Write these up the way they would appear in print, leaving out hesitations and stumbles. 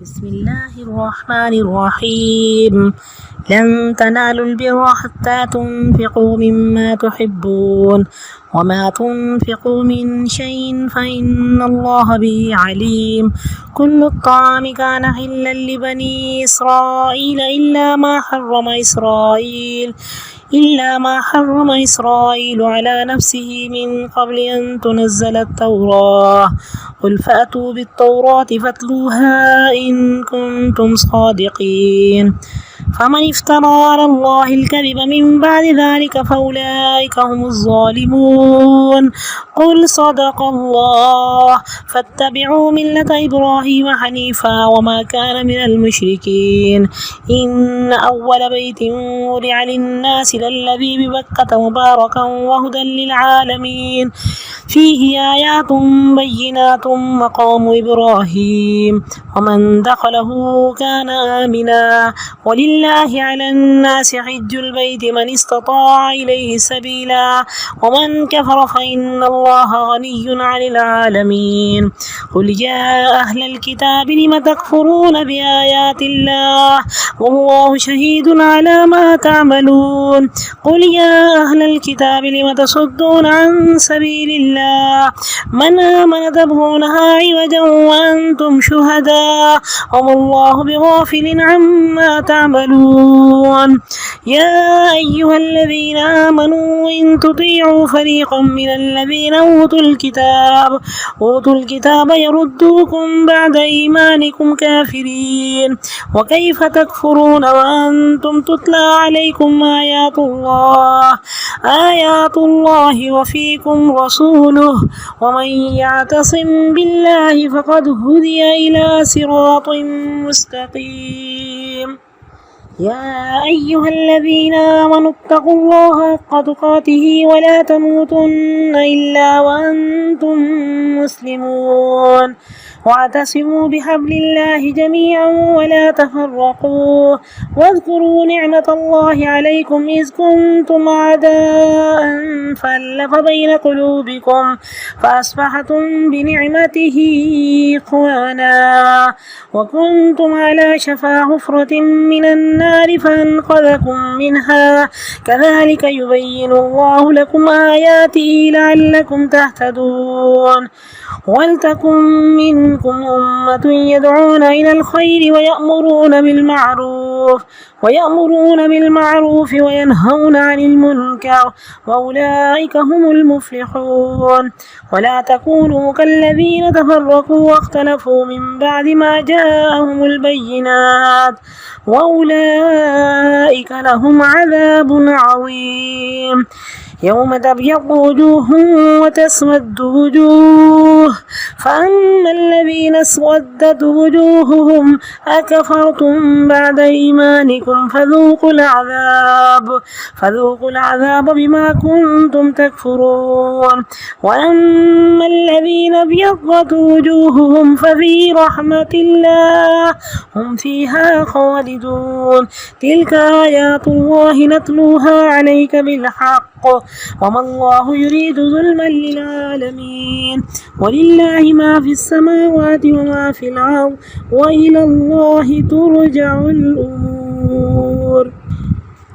بسم الله الرحمن الرحيم. لن تنالوا البر حتى تنفقوا مما تحبون وما تنفقوا من شيء فإن الله به عليم. كل الطعام كان حلا لبني إسرائيل إلا ما حرم إسرائيل على نفسه من قبل أن تنزل التوراة. قل فأتوا بالتوراة فاتلوها إن كنتم صادقين. فمن افترى على الله الكذب من بعد ذلك فأولئك هم الظالمون. قل صدق الله. فاتبعوا ملة إبراهيم حنيفا وما كان من المشركين. إن أول بيت وضع للناس للذي ببكة مباركا وهدى للعالمين فيه آيات بينات مقام إبراهيم ومن دخله كان آمنا. ولله على الناس حج البيت من استطاع إليه سبيلا ومن كفر فإن الله غني عن العالمين. قل يا أهل الكتاب لم تكفرون بآيات الله والله شهيد على ما تعملون. قل يا أهل الكتاب لم تصدون عن سبيل الله من آمن تبغونها عوجا وأنتم شهداء وما الله بغافل عما تعملون. يا أيها الذين آمنوا إن تطيعوا فريقا من الذين أوتوا الكتاب يردوكم بعد إيمانكم كافرين. وكيف تكفرون وأنتم تتلى عليكم آيات الله وفيكم رسوله ومن يعتصم بالله فقد هدي إلى صراط مستقيم. يا أيها الذين آمنوا اتقوا الله حق تقاته ولا تموتن إلا وأنتم مسلمون. واعتصموا بحبل الله جميعا ولا تفرقوا. واذكروا نعمة الله عليكم إذ كنتم أعداء فألف بين قلوبكم فأصبحتم بنعمته إخوانا وكنتم على شفا حفرة من النار فأنقذكم منها. كذلك يبين الله لكم آياته لعلكم تهتدون. ولتكن منكم أمة يدعون إلى الخير ويأمرون بالمعروف وينهون عن المنكر وأولئك هم المفلحون. ولا تكونوا كالذين تفرقوا واختلفوا من بعد ما جاءهم البينات وأولئك لهم عذاب عظيم. يوم تبيض وجوه وتسود وجوه فأما الذين اسودت وجوههم أكفرتم بعد إيمانكم فذوقوا العذاب بما كنتم تكفرون. وأما الذين ابيضت وجوههم ففي رحمة الله هم فيها خالدون. تلك آيات الله نتلوها عليك بالحق وما الله يريد ظلما للعالمين. ولله ما في السماوات وما في الأرض وإلى الله ترجع الأمور.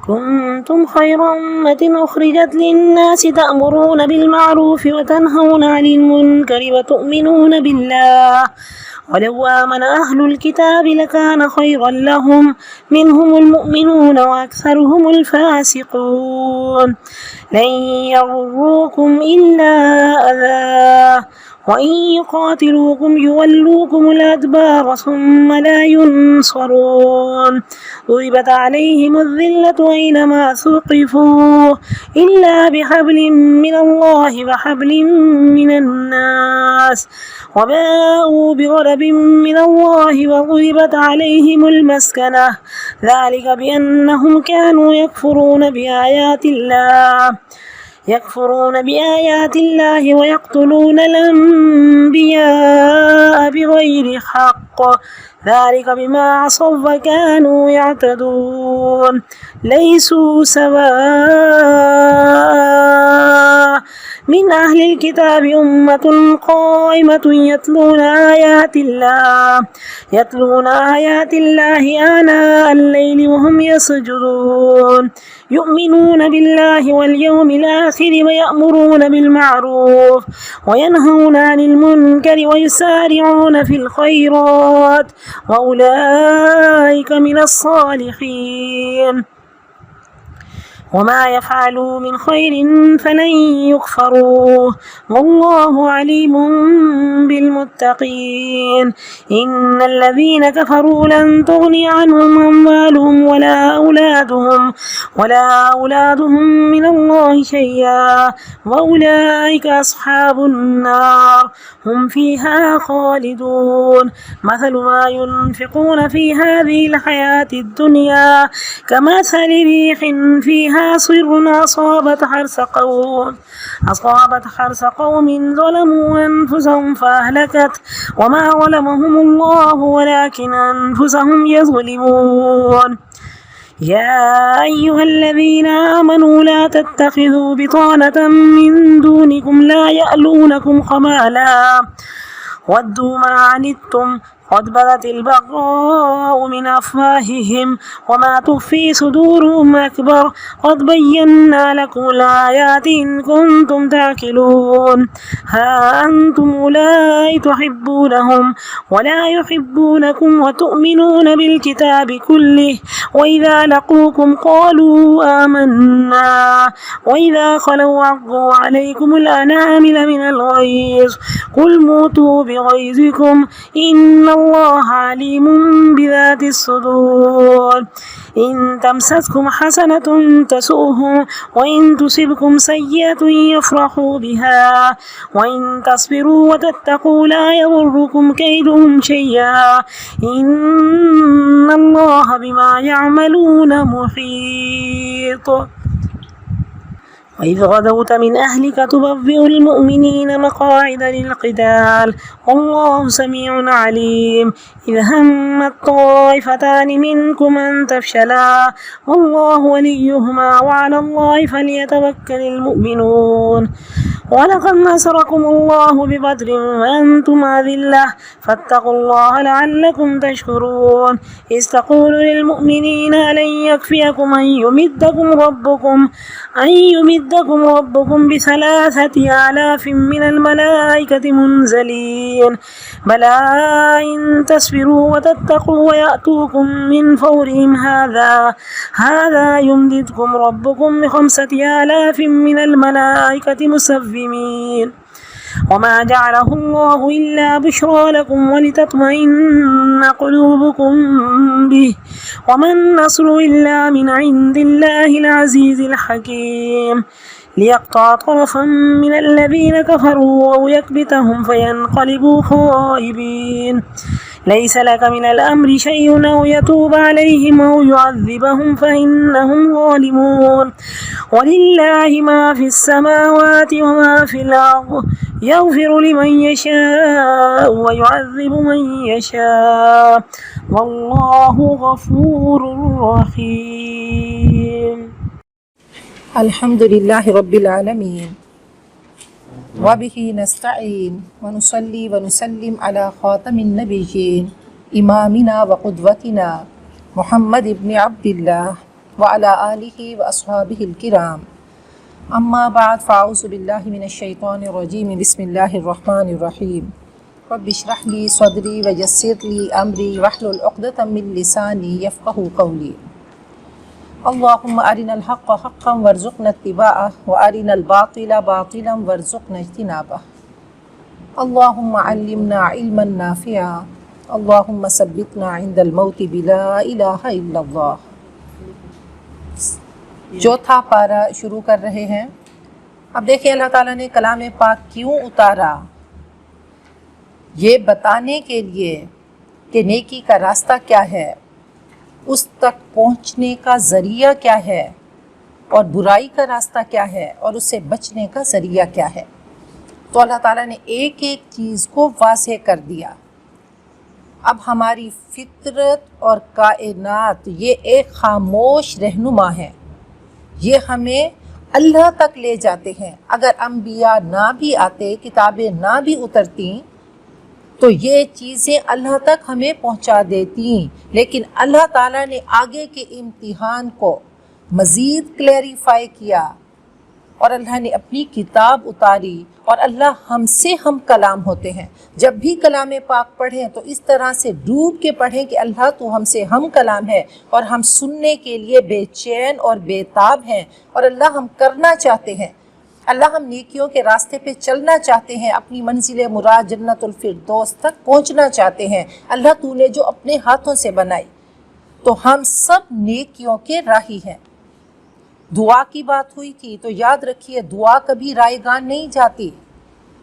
كنتم خير أمة أخرجت للناس تأمرون بالمعروف وتنهون عن المنكر وتؤمنون بالله. ولو آمن أهل الكتاب لكان خيرا لهم منهم المؤمنون وأكثرهم الفاسقون. لن يضروكم إلا أذى وإن يقاتلوكم يولوكم الأدبار ثم لا ينصرون. ضربت عليهم الذلة أينما ثقفوا إلا بحبل من الله وحبل من الناس وباءوا بغضب من الله وضربت عليهم المسكنة ذلك بأنهم كانوا يكفرون بآيات الله ويقتلون الأنبياء بغير حق ذلك بما عصوا وكانوا يعتدون. ليسوا سواء من أهل الكتاب أمة قائمة يتلون آيات الله آناء الليل وهم يسجدون يؤمنون بالله واليوم الآخر ويأمرون بالمعروف وينهون عن المنكر ويسارعون في الخيرات وأولئك من الصالحين وما يفعلوا من خير فلن يكفروه والله عليم بالمتقين إن الذين كفروا لن تغني عنهم أموالهم ولا أولادهم من الله شيئا وأولئك أصحاب النار هم فيها خالدون مثل ما ينفقون في هذه الحياة الدنيا كمثل ريح فيها صر أصابت حرث قوم ظلموا أنفسهم فأهلكت وما ظلمهم الله ولكن أنفسهم يظلمون يا أيها الذين آمنوا لا تتخذوا بطانة من دونكم لا يألونكم خبالا ودوا ما عنتم قد بدت البغضاء من أفواههم وما تخفي صدورهم أكبر قد بينا لكم الآيات إن كنتم تعقلون ها أنتم أولئك تحبونهم ولا يحبونكم وتؤمنون بالكتاب كله وإذا لقوكم قالوا آمنا وإذا خلوا عضوا عليكم الأنامل من الغيظ قل موتوا بغيظكم إن الله عليم بذات الصدور إن تمسسكم حسنة تسؤهم وإن تصبكم سيئة يفرحوا بها وإن تصبروا وتتقوا لا يضركم كيدهم شيئا إن الله بما يعملون محيط وإذ غدوت من أهلك تبوئ المؤمنين مقاعد للقتال والله سميع عليم إذ همت طائفتان منكم أن تفشلا والله وليهما وعلى الله فليتوكل المؤمنون ولقد نصركم الله ببدر وأنتم أذلة فاتقوا الله لعلكم تشكرون إذ تقول للمؤمنين ألن يكفيكم أن يمدكم ربكم ب3,000 من الملائكة منزلين بلى إن تصبروا وتتقوا ويأتوكم من فورهم هذا يمددكم ربكم ب5,000 من الملائكة مسومين وما جعله الله إلا بشرى لكم ولتطمئن قلوبكم به وما النصر إلا من عند الله العزيز الحكيم ليقطع طرفا من الذين كفروا أو يكبتهم فينقلبوا خائبين ليس لك من الأمر شيء أو يتوب عليهم أو يعذبهم فإنهم ظالمون ولله ما في السماوات وما في الأرض يغفر لمن يشاء ويعذب من يشاء والله غفور رحيم الحمد لله رب العالمين وبه نستعين ونصلي ونسلم على خاتم النبيين إمامنا وقدوتنا محمد بن عبد الله وعلى آله وأصحابه الكرام أما بعد فأعوذ بالله من الشيطان الرجيم بسم الله الرحمن الرحيم رب اشرح لي صدري ويسر لي أمري واحلل عقدة من لساني يفقهوا قولي اللهم أرنا الحق حقا وارزقنا اتباعه وأرنا الباطل باطلا وارزقنا اجتنابه اللهم علمنا علما نافعا اللهم ثبتنا عند الموت بلا الہ الا اللہ. چوتھا پارہ شروع کر رہے ہیں. اب دیکھیں اللہ تعالیٰ نے کلام پاک کیوں اتارا؟ یہ بتانے کے لیے کہ نیکی کا راستہ کیا ہے، اس تک پہنچنے کا ذریعہ کیا ہے، اور برائی کا راستہ کیا ہے اور اس سے بچنے کا ذریعہ کیا ہے. تو اللہ تعالیٰ نے ایک ایک چیز کو واضح کر دیا. اب ہماری فطرت اور کائنات یہ ایک خاموش رہنما ہے. یہ ہمیں اللہ تک لے جاتے ہیں۔ اگر انبیاء نہ بھی آتے، کتابیں نہ بھی اترتی، تو یہ چیزیں اللہ تک ہمیں پہنچا دیتی، لیکن اللہ تعالیٰ نے آگے کے امتحان کو مزید کلیریفائی کیا اور اللہ نے اپنی کتاب اتاری، اور اللہ ہم سے ہم کلام ہوتے ہیں۔ جب بھی کلام پاک پڑھیں تو اس طرح سے ڈوب کے پڑھیں کہ اللہ تو ہم سے ہم کلام ہے، اور ہم سننے کے لیے بے چین اور بے تاب ہیں، اور اللہ ہم کرنا چاہتے ہیں، اللہ ہم نیکیوں کے راستے پہ چلنا چاہتے ہیں، اپنی منزل مراد جنت الفردوس تک پہنچنا چاہتے ہیں۔ اللہ تو نے جو اپنے ہاتھوں سے بنائی، تو ہم سب نیکیوں کے راہی ہیں۔ دعا کی بات ہوئی تھی تو یاد رکھیے دعا کبھی رائے گان نہیں جاتی۔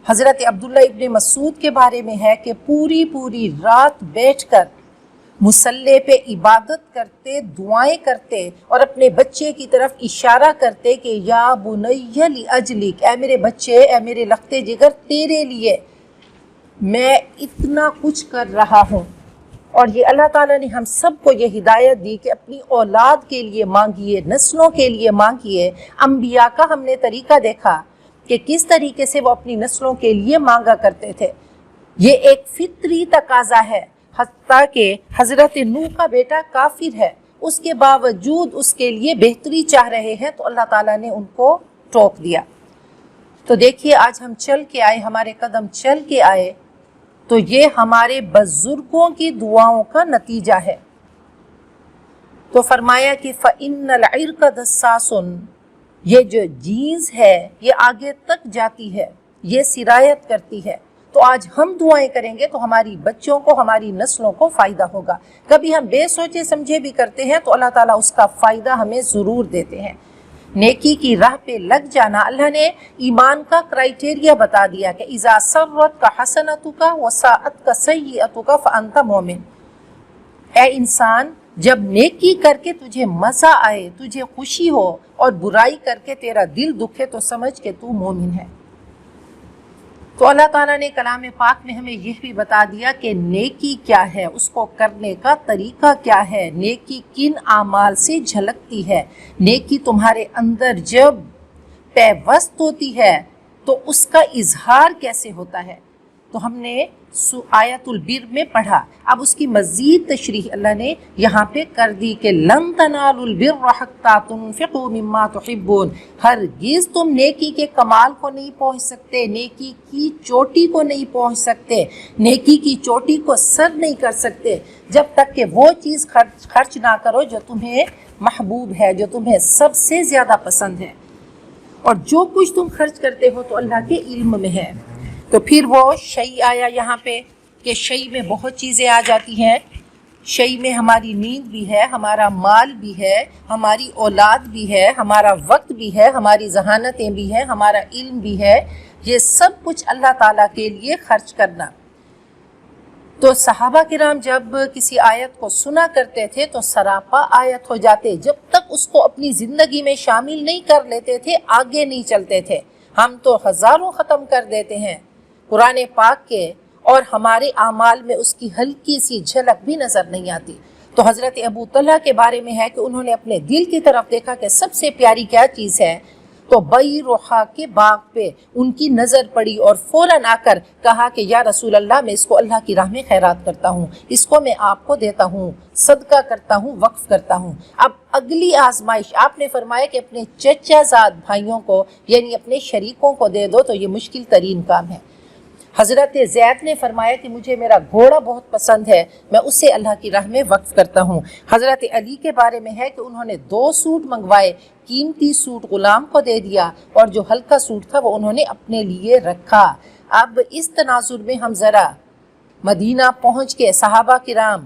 حضرت عبداللہ ابن مسعود کے بارے میں ہے کہ پوری رات بیٹھ کر مصلی پہ عبادت کرتے، دعائیں کرتے، اور اپنے بچے کی طرف اشارہ کرتے کہ یا بنی لاجلک، اے میرے بچے، اے میرے لختے جگر، تیرے لیے میں اتنا کچھ کر رہا ہوں۔ اور یہ اللہ تعالیٰ نے ہم سب کو یہ ہدایت دی کہ اپنی اولاد کے لیے مانگیے، نسلوں کے لیے مانگیے۔ انبیاء کا ہم نے طریقہ دیکھا کہ کس طریقے سے وہ اپنی نسلوں کے لیے مانگا کرتے تھے۔ یہ ایک فطری تقاضا ہے، حتیٰ کہ حضرت نوح کا بیٹا کافر ہے، اس کے باوجود اس کے لیے بہتری چاہ رہے ہیں، تو اللہ تعالیٰ نے ان کو ٹوک دیا۔ تو دیکھیے آج ہم چل کے آئے، ہمارے قدم چل کے آئے، تو یہ ہمارے بزرگوں کی دعاؤں کا نتیجہ ہے۔ تو فرمایا کہ فَإِنَّ الْعِرْقَ دَسَّاسٌ، یہ جو جینز ہے یہ آگے تک جاتی ہے، یہ سرایت کرتی ہے۔ تو آج ہم دعائیں کریں گے تو ہماری بچوں کو، ہماری نسلوں کو فائدہ ہوگا۔ کبھی ہم بے سوچے سمجھے بھی کرتے ہیں تو اللہ تعالیٰ اس کا فائدہ ہمیں ضرور دیتے ہیں۔ نیکی کی راہ پہ لگ جانا، اللہ نے ایمان کا کرائٹیریا بتا دیا کہ اذا سرت کا حسنتک وساءت کا سیئتک فانت مومن۔ اے انسان، جب نیکی کر کے تجھے مزہ آئے، تجھے خوشی ہو، اور برائی کر کے تیرا دل دکھے، تو سمجھ کہ تو مومن ہے۔ تو اللہ تعالیٰ نے کلام پاک میں ہمیں یہ بھی بتا دیا کہ نیکی کیا ہے، اس کو کرنے کا طریقہ کیا ہے، نیکی کن اعمال سے جھلکتی ہے، نیکی تمہارے اندر جب پیوست ہوتی ہے تو اس کا اظہار کیسے ہوتا ہے۔ تو ہم نے آیت البر میں پڑھا، اب اس کی مزید تشریح اللہ نے یہاں پہ کر دی کہ لن تنالوا البر حتى تنفقوا مما تحبون، ہرگز تم نیکی کے کمال کو نہیں پہنچ سکتے، نیکی کی چوٹی کو نہیں پہنچ سکتے، نیکی کی چوٹی کو سر نہیں کر سکتے جب تک کہ وہ چیز خرچ نہ کرو جو تمہیں محبوب ہے، جو تمہیں سب سے زیادہ پسند ہے۔ اور جو کچھ تم خرچ کرتے ہو تو اللہ کے علم میں ہے۔ تو پھر وہ شیء آیا یہاں پہ کہ شیء میں بہت چیزیں آ جاتی ہیں۔ شیء میں ہماری نیند بھی ہے، ہمارا مال بھی ہے، ہماری اولاد بھی ہے، ہمارا وقت بھی ہے، ہماری ذہانتیں بھی ہیں، ہمارا علم بھی ہے، یہ سب کچھ اللہ تعالیٰ کے لیے خرچ کرنا۔ تو صحابہ کرام جب کسی آیت کو سنا کرتے تھے تو سراپا آیت ہو جاتے، جب تک اس کو اپنی زندگی میں شامل نہیں کر لیتے تھے آگے نہیں چلتے تھے۔ ہم تو ہزاروں ختم کر دیتے ہیں قرآن پاک کے، اور ہمارے اعمال میں اس کی ہلکی سی جھلک بھی نظر نہیں آتی۔ تو حضرت ابو طلحہ کے بارے میں ہے کہ انہوں نے اپنے دل کی طرف دیکھا کہ سب سے پیاری کیا چیز ہے، تو بئی روحا کے باغ پہ ان کی نظر پڑی، اور فوراً آ کر کہا کہ یا رسول اللہ، میں اس کو اللہ کی راہ میں خیرات کرتا ہوں، اس کو میں آپ کو دیتا ہوں، صدقہ کرتا ہوں، وقف کرتا ہوں۔ اب اگلی آزمائش آپ نے فرمایا کہ اپنے چچا زاد بھائیوں کو، یعنی اپنے شریکوں کو دے دو، تو یہ مشکل ترین کام ہے۔ حضرت زید نے فرمایا کہ مجھے میرا گھوڑا بہت پسند ہے، میں اسے اللہ کی راہ میں وقف کرتا ہوں۔ حضرت علی کے بارے میں ہے کہ انہوں نے 2 سوٹ منگوائے، قیمتی سوٹ غلام کو دے دیا، اور جو ہلکا سوٹ تھا وہ انہوں نے اپنے لیے رکھا۔ اب اس تناظر میں ہم ذرا مدینہ پہنچ کے صحابہ کرام،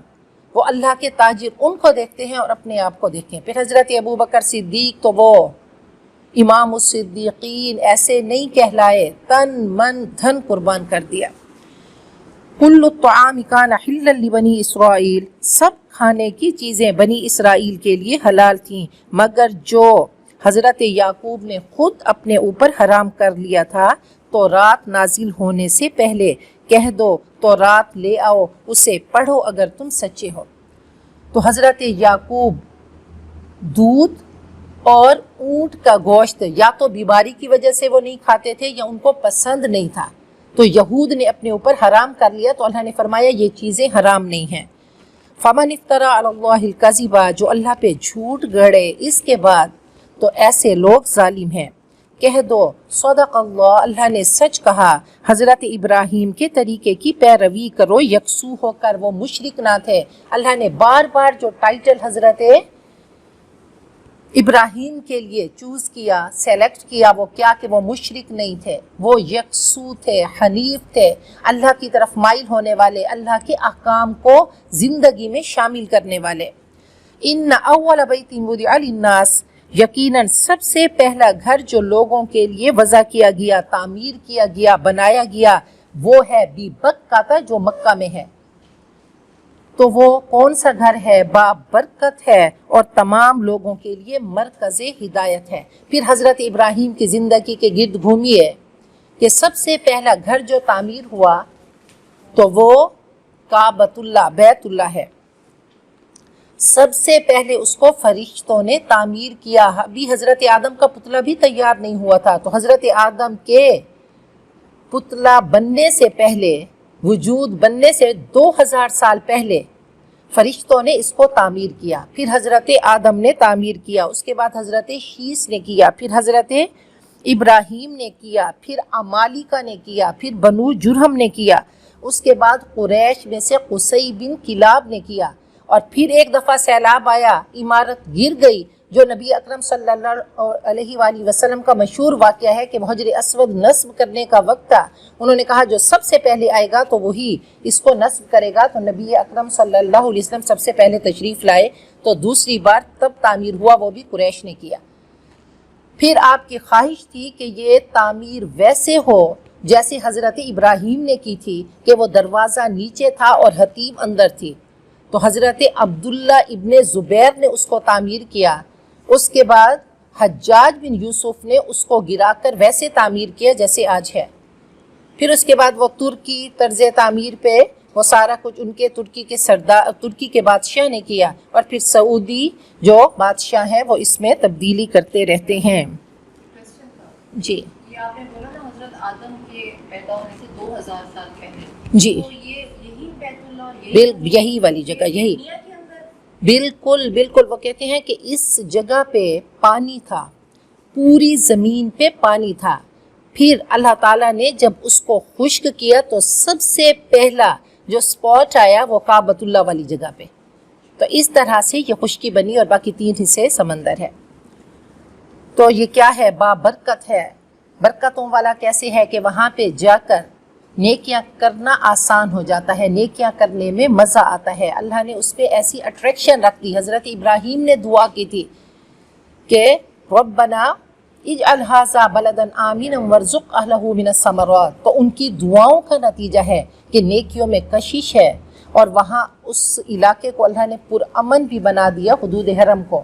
وہ اللہ کے تاجر، ان کو دیکھتے ہیں اور اپنے آپ کو دیکھیں۔ پھر حضرت ابوبکر صدیق تو وہ امام الصدیقین ایسے نہیں کہلائے، تن من دھن قربان کر دیا۔ کل الطعام کان حلا لبنی اسرائیل، سب کھانے کی چیزیں بنی اسرائیل کے لیے حلال تھیں، مگر جو حضرت یعقوب نے خود اپنے اوپر حرام کر لیا تھا۔ تو رات نازل ہونے سے پہلے کہہ دو تو رات لے آؤ، اسے پڑھو اگر تم سچے ہو۔ تو حضرت یعقوب دودھ اور اونٹ کا گوشت یا تو بیماری کی وجہ سے وہ نہیں کھاتے تھے یا ان کو پسند نہیں تھا، تو یہود نے اپنے اوپر حرام کر لیا، تو اللہ نے فرمایا یہ چیزیں حرام نہیں ہیں۔ فمن افترى علی اللہ الکذب، جو اللہ پہ جھوٹ گڑے اس کے بعد، تو ایسے لوگ ظالم ہیں۔ کہہ دو صدق اللہ، اللہ نے سچ کہا، حضرت ابراہیم کے طریقے کی پیروی کرو یکسو ہو کر، وہ مشرک نہ تھے۔ اللہ نے بار بار جو ٹائٹل حضرت ابراہیم کے لیے چوز کیا، سیلیکٹ کیا، وہ کیا کہ وہ مشرک نہیں تھے، وہ یکسو تھے، حنیف تھے، اللہ کی طرف مائل ہونے والے، اللہ کے احکام کو زندگی میں شامل کرنے والے۔ ان اول بیت وضع للناس، یقیناً سب سے پہلا گھر جو لوگوں کے لیے وضع کیا گیا، تعمیر کیا گیا، بنایا گیا، وہ ہے بی بکہ، جو مکہ میں ہے۔ تو وہ کون سا گھر ہے؟ با برکت ہے اور تمام لوگوں کے لیے مرکز ہدایت ہے۔ پھر حضرت ابراہیم کی زندگی کے گرد گھومیے کہ سب سے پہلا گھر جو تعمیر ہوا تو وہ کعبۃ اللہ، بیت اللہ ہے۔ سب سے پہلے اس کو فرشتوں نے تعمیر کیا، ابھی حضرت آدم کا پتلا بھی تیار نہیں ہوا تھا، تو حضرت آدم کے پتلا بننے سے پہلے، وجود بننے سے 2000 سال پہلے فرشتوں نے اس کو تعمیر کیا، پھر حضرت آدم نے تعمیر کیا، اس کے بعد حضرت شیس نے کیا، پھر حضرت ابراہیم نے کیا، پھر عمالقہ نے کیا، پھر بنو جرہم نے کیا، اس کے بعد قریش میں سے قصی بن کلاب نے کیا، اور پھر ایک دفعہ سیلاب آیا، عمارت گر گئی، جو نبی اکرم صلی اللہ علیہ وآلہ وسلم کا مشہور واقعہ ہے کہ حجر اسود نصب کرنے کا وقت تھا، انہوں نے کہا جو سب سے پہلے آئے گا تو وہی اس کو نصب کرے گا، تو نبی اکرم صلی اللہ علیہ وسلم سب سے پہلے تشریف لائے، تو دوسری بار تب تعمیر ہوا، وہ بھی قریش نے کیا۔ پھر آپ کی خواہش تھی کہ یہ تعمیر ویسے ہو جیسے حضرت ابراہیم نے کی تھی کہ وہ دروازہ نیچے تھا اور حتیم اندر تھی، تو حضرت عبداللہ ابن زبیر نے اس کو تعمیر کیا، اس کے بعد حجاج بن یوسف نے اس کو گرا کر ویسے تعمیر کیا جیسے آج ہے، پھر اس کے بعد وہ ترکی طرز تعمیر پہ وہ سارا کچھ ان کے ترکی کے بادشاہ نے کیا، اور پھر سعودی جو بادشاہ ہیں وہ اس میں تبدیلی کرتے رہتے ہیں۔ جی یہ آپ نے بولا نا حضرت آدم کے پیدا ہونے سے 2000 سال پہلے، جی تو یہی بیت اللہ، یہی والی جگہ، یہی بالکل بالکل، وہ کہتے ہیں کہ اس جگہ پہ پانی تھا، پوری زمین پہ پانی تھا، پھر اللہ تعالیٰ نے جب اس کو خشک کیا تو سب سے پہلا جو سپاٹ آیا وہ کعبۃ اللہ والی جگہ پہ، تو اس طرح سے یہ خشکی بنی، اور باقی 3 حصے سمندر ہے۔ تو یہ کیا ہے؟ با برکت ہے۔ برکتوں والا کیسے ہے کہ وہاں پہ جا کر نیکیاں کرنا آسان ہو جاتا ہے، نیکیاں کرنے میں مزہ آتا ہے، اللہ نے اس پہ ایسی اٹریکشن رکھ دی۔ حضرت ابراہیم نے دعا کی تھی کہ ربنا اجعل ھذا بلدا آمنا وارزق اہلہ من الثمرات، تو ان کی دعاؤں کا نتیجہ ہے کہ نیکیوں میں کشش ہے، اور وہاں اس علاقے کو اللہ نے پرامن بھی بنا دیا، حدود حرم کو،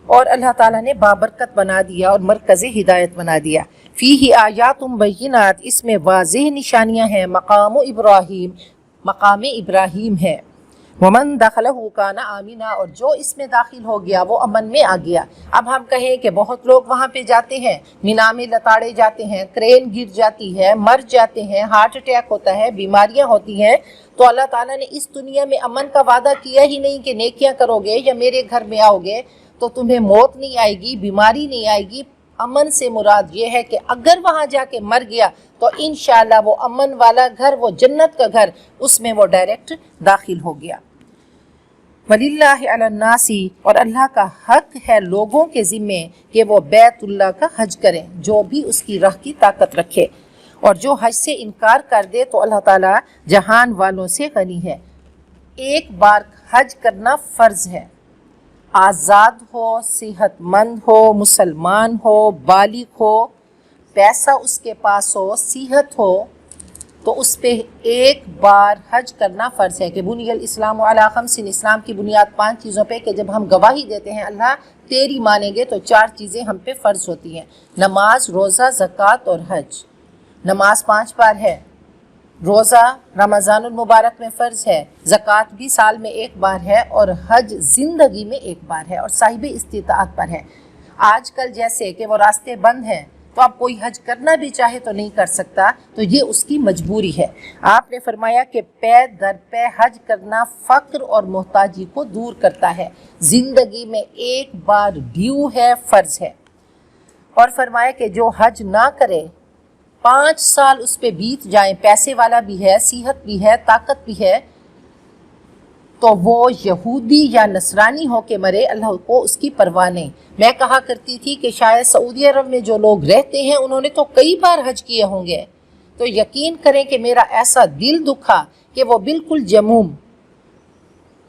اور اللہ تعالیٰ نے بابرکت بنا دیا اور مرکز ہدایت بنا دیا۔ فیہ آیات بینات، اس میں واضح نشانیاں ہیں، مقام ابراہیم ہے، ومن دخلہ کان آمنا، اور جو اس میں داخل ہو گیا وہ امن میں آ گیا۔ اب ہم کہیں کہ بہت لوگ وہاں پہ جاتے ہیں، مینا میں لتاڑے جاتے ہیں، کرین گر جاتی ہے، مر جاتے ہیں، ہارٹ اٹیک ہوتا ہے، بیماریاں ہوتی ہیں، تو اللہ تعالیٰ نے اس دنیا میں امن کا وعدہ کیا ہی نہیں کہ نیکیاں کرو گے یا میرے گھر میں آؤ گے تو تمہیں موت نہیں آئے گی، بیماری نہیں آئے گی۔ امن سے مراد یہ ہے کہ اگر وہاں جا کے مر گیا تو انشاءاللہ وہ امن والا گھر، وہ جنت کا گھر، اس میں وہ ڈائریکٹ داخل ہو گیا۔ وَلِلَّهِ عَلَى النَّاسِ، اور اللہ کا حق ہے لوگوں کے ذمے کہ وہ بیت اللہ کا حج کریں، جو بھی اس کی راہ کی طاقت رکھے، اور جو حج سے انکار کر دے تو اللہ تعالیٰ جہان والوں سے غنی ہے۔ ایک بار حج کرنا فرض ہے، آزاد ہو، صحت مند ہو، مسلمان ہو، بالغ ہو، پیسہ اس کے پاس ہو، صحت ہو، تو اس پہ ایک بار حج کرنا فرض ہے کہ بنی الاسلام علی خمس، اسلام کی بنیاد 5 چیزوں پہ، کہ جب ہم گواہی دیتے ہیں اللہ تیری مانیں گے تو 4 چیزیں ہم پہ فرض ہوتی ہیں، نماز، روزہ، زکوٰۃ اور حج۔ نماز 5 بار ہے، روزہ رمضان المبارک میں فرض ہے، زکوٰۃ بھی سال میں ایک بار ہے، اور حج زندگی میں ایک بار ہے اور صاحب استطاعت پر ہے۔ آج کل جیسے کہ وہ راستے بند ہیں تو اب کوئی حج کرنا بھی چاہے تو نہیں کر سکتا، تو یہ اس کی مجبوری ہے۔ آپ نے فرمایا کہ پے در پے حج کرنا فقر اور محتاجی کو دور کرتا ہے، زندگی میں ایک بار ڈیو ہے، فرض ہے۔ اور فرمایا کہ جو حج نہ کرے 5 سال اس پہ بیت جائیں، پیسے والا بھی ہے، صحت بھی ہے، طاقت بھی ہے، تو وہ یہودی یا نصرانی ہو کے مرے، اللہ کو اس کی پرواہ نہیں۔ میں کہا کرتی تھی کہ شاید سعودی عرب میں جو لوگ رہتے ہیں انہوں نے تو کئی بار حج کیے ہوں گے، تو یقین کریں کہ میرا ایسا دل دکھا کہ وہ بالکل جموم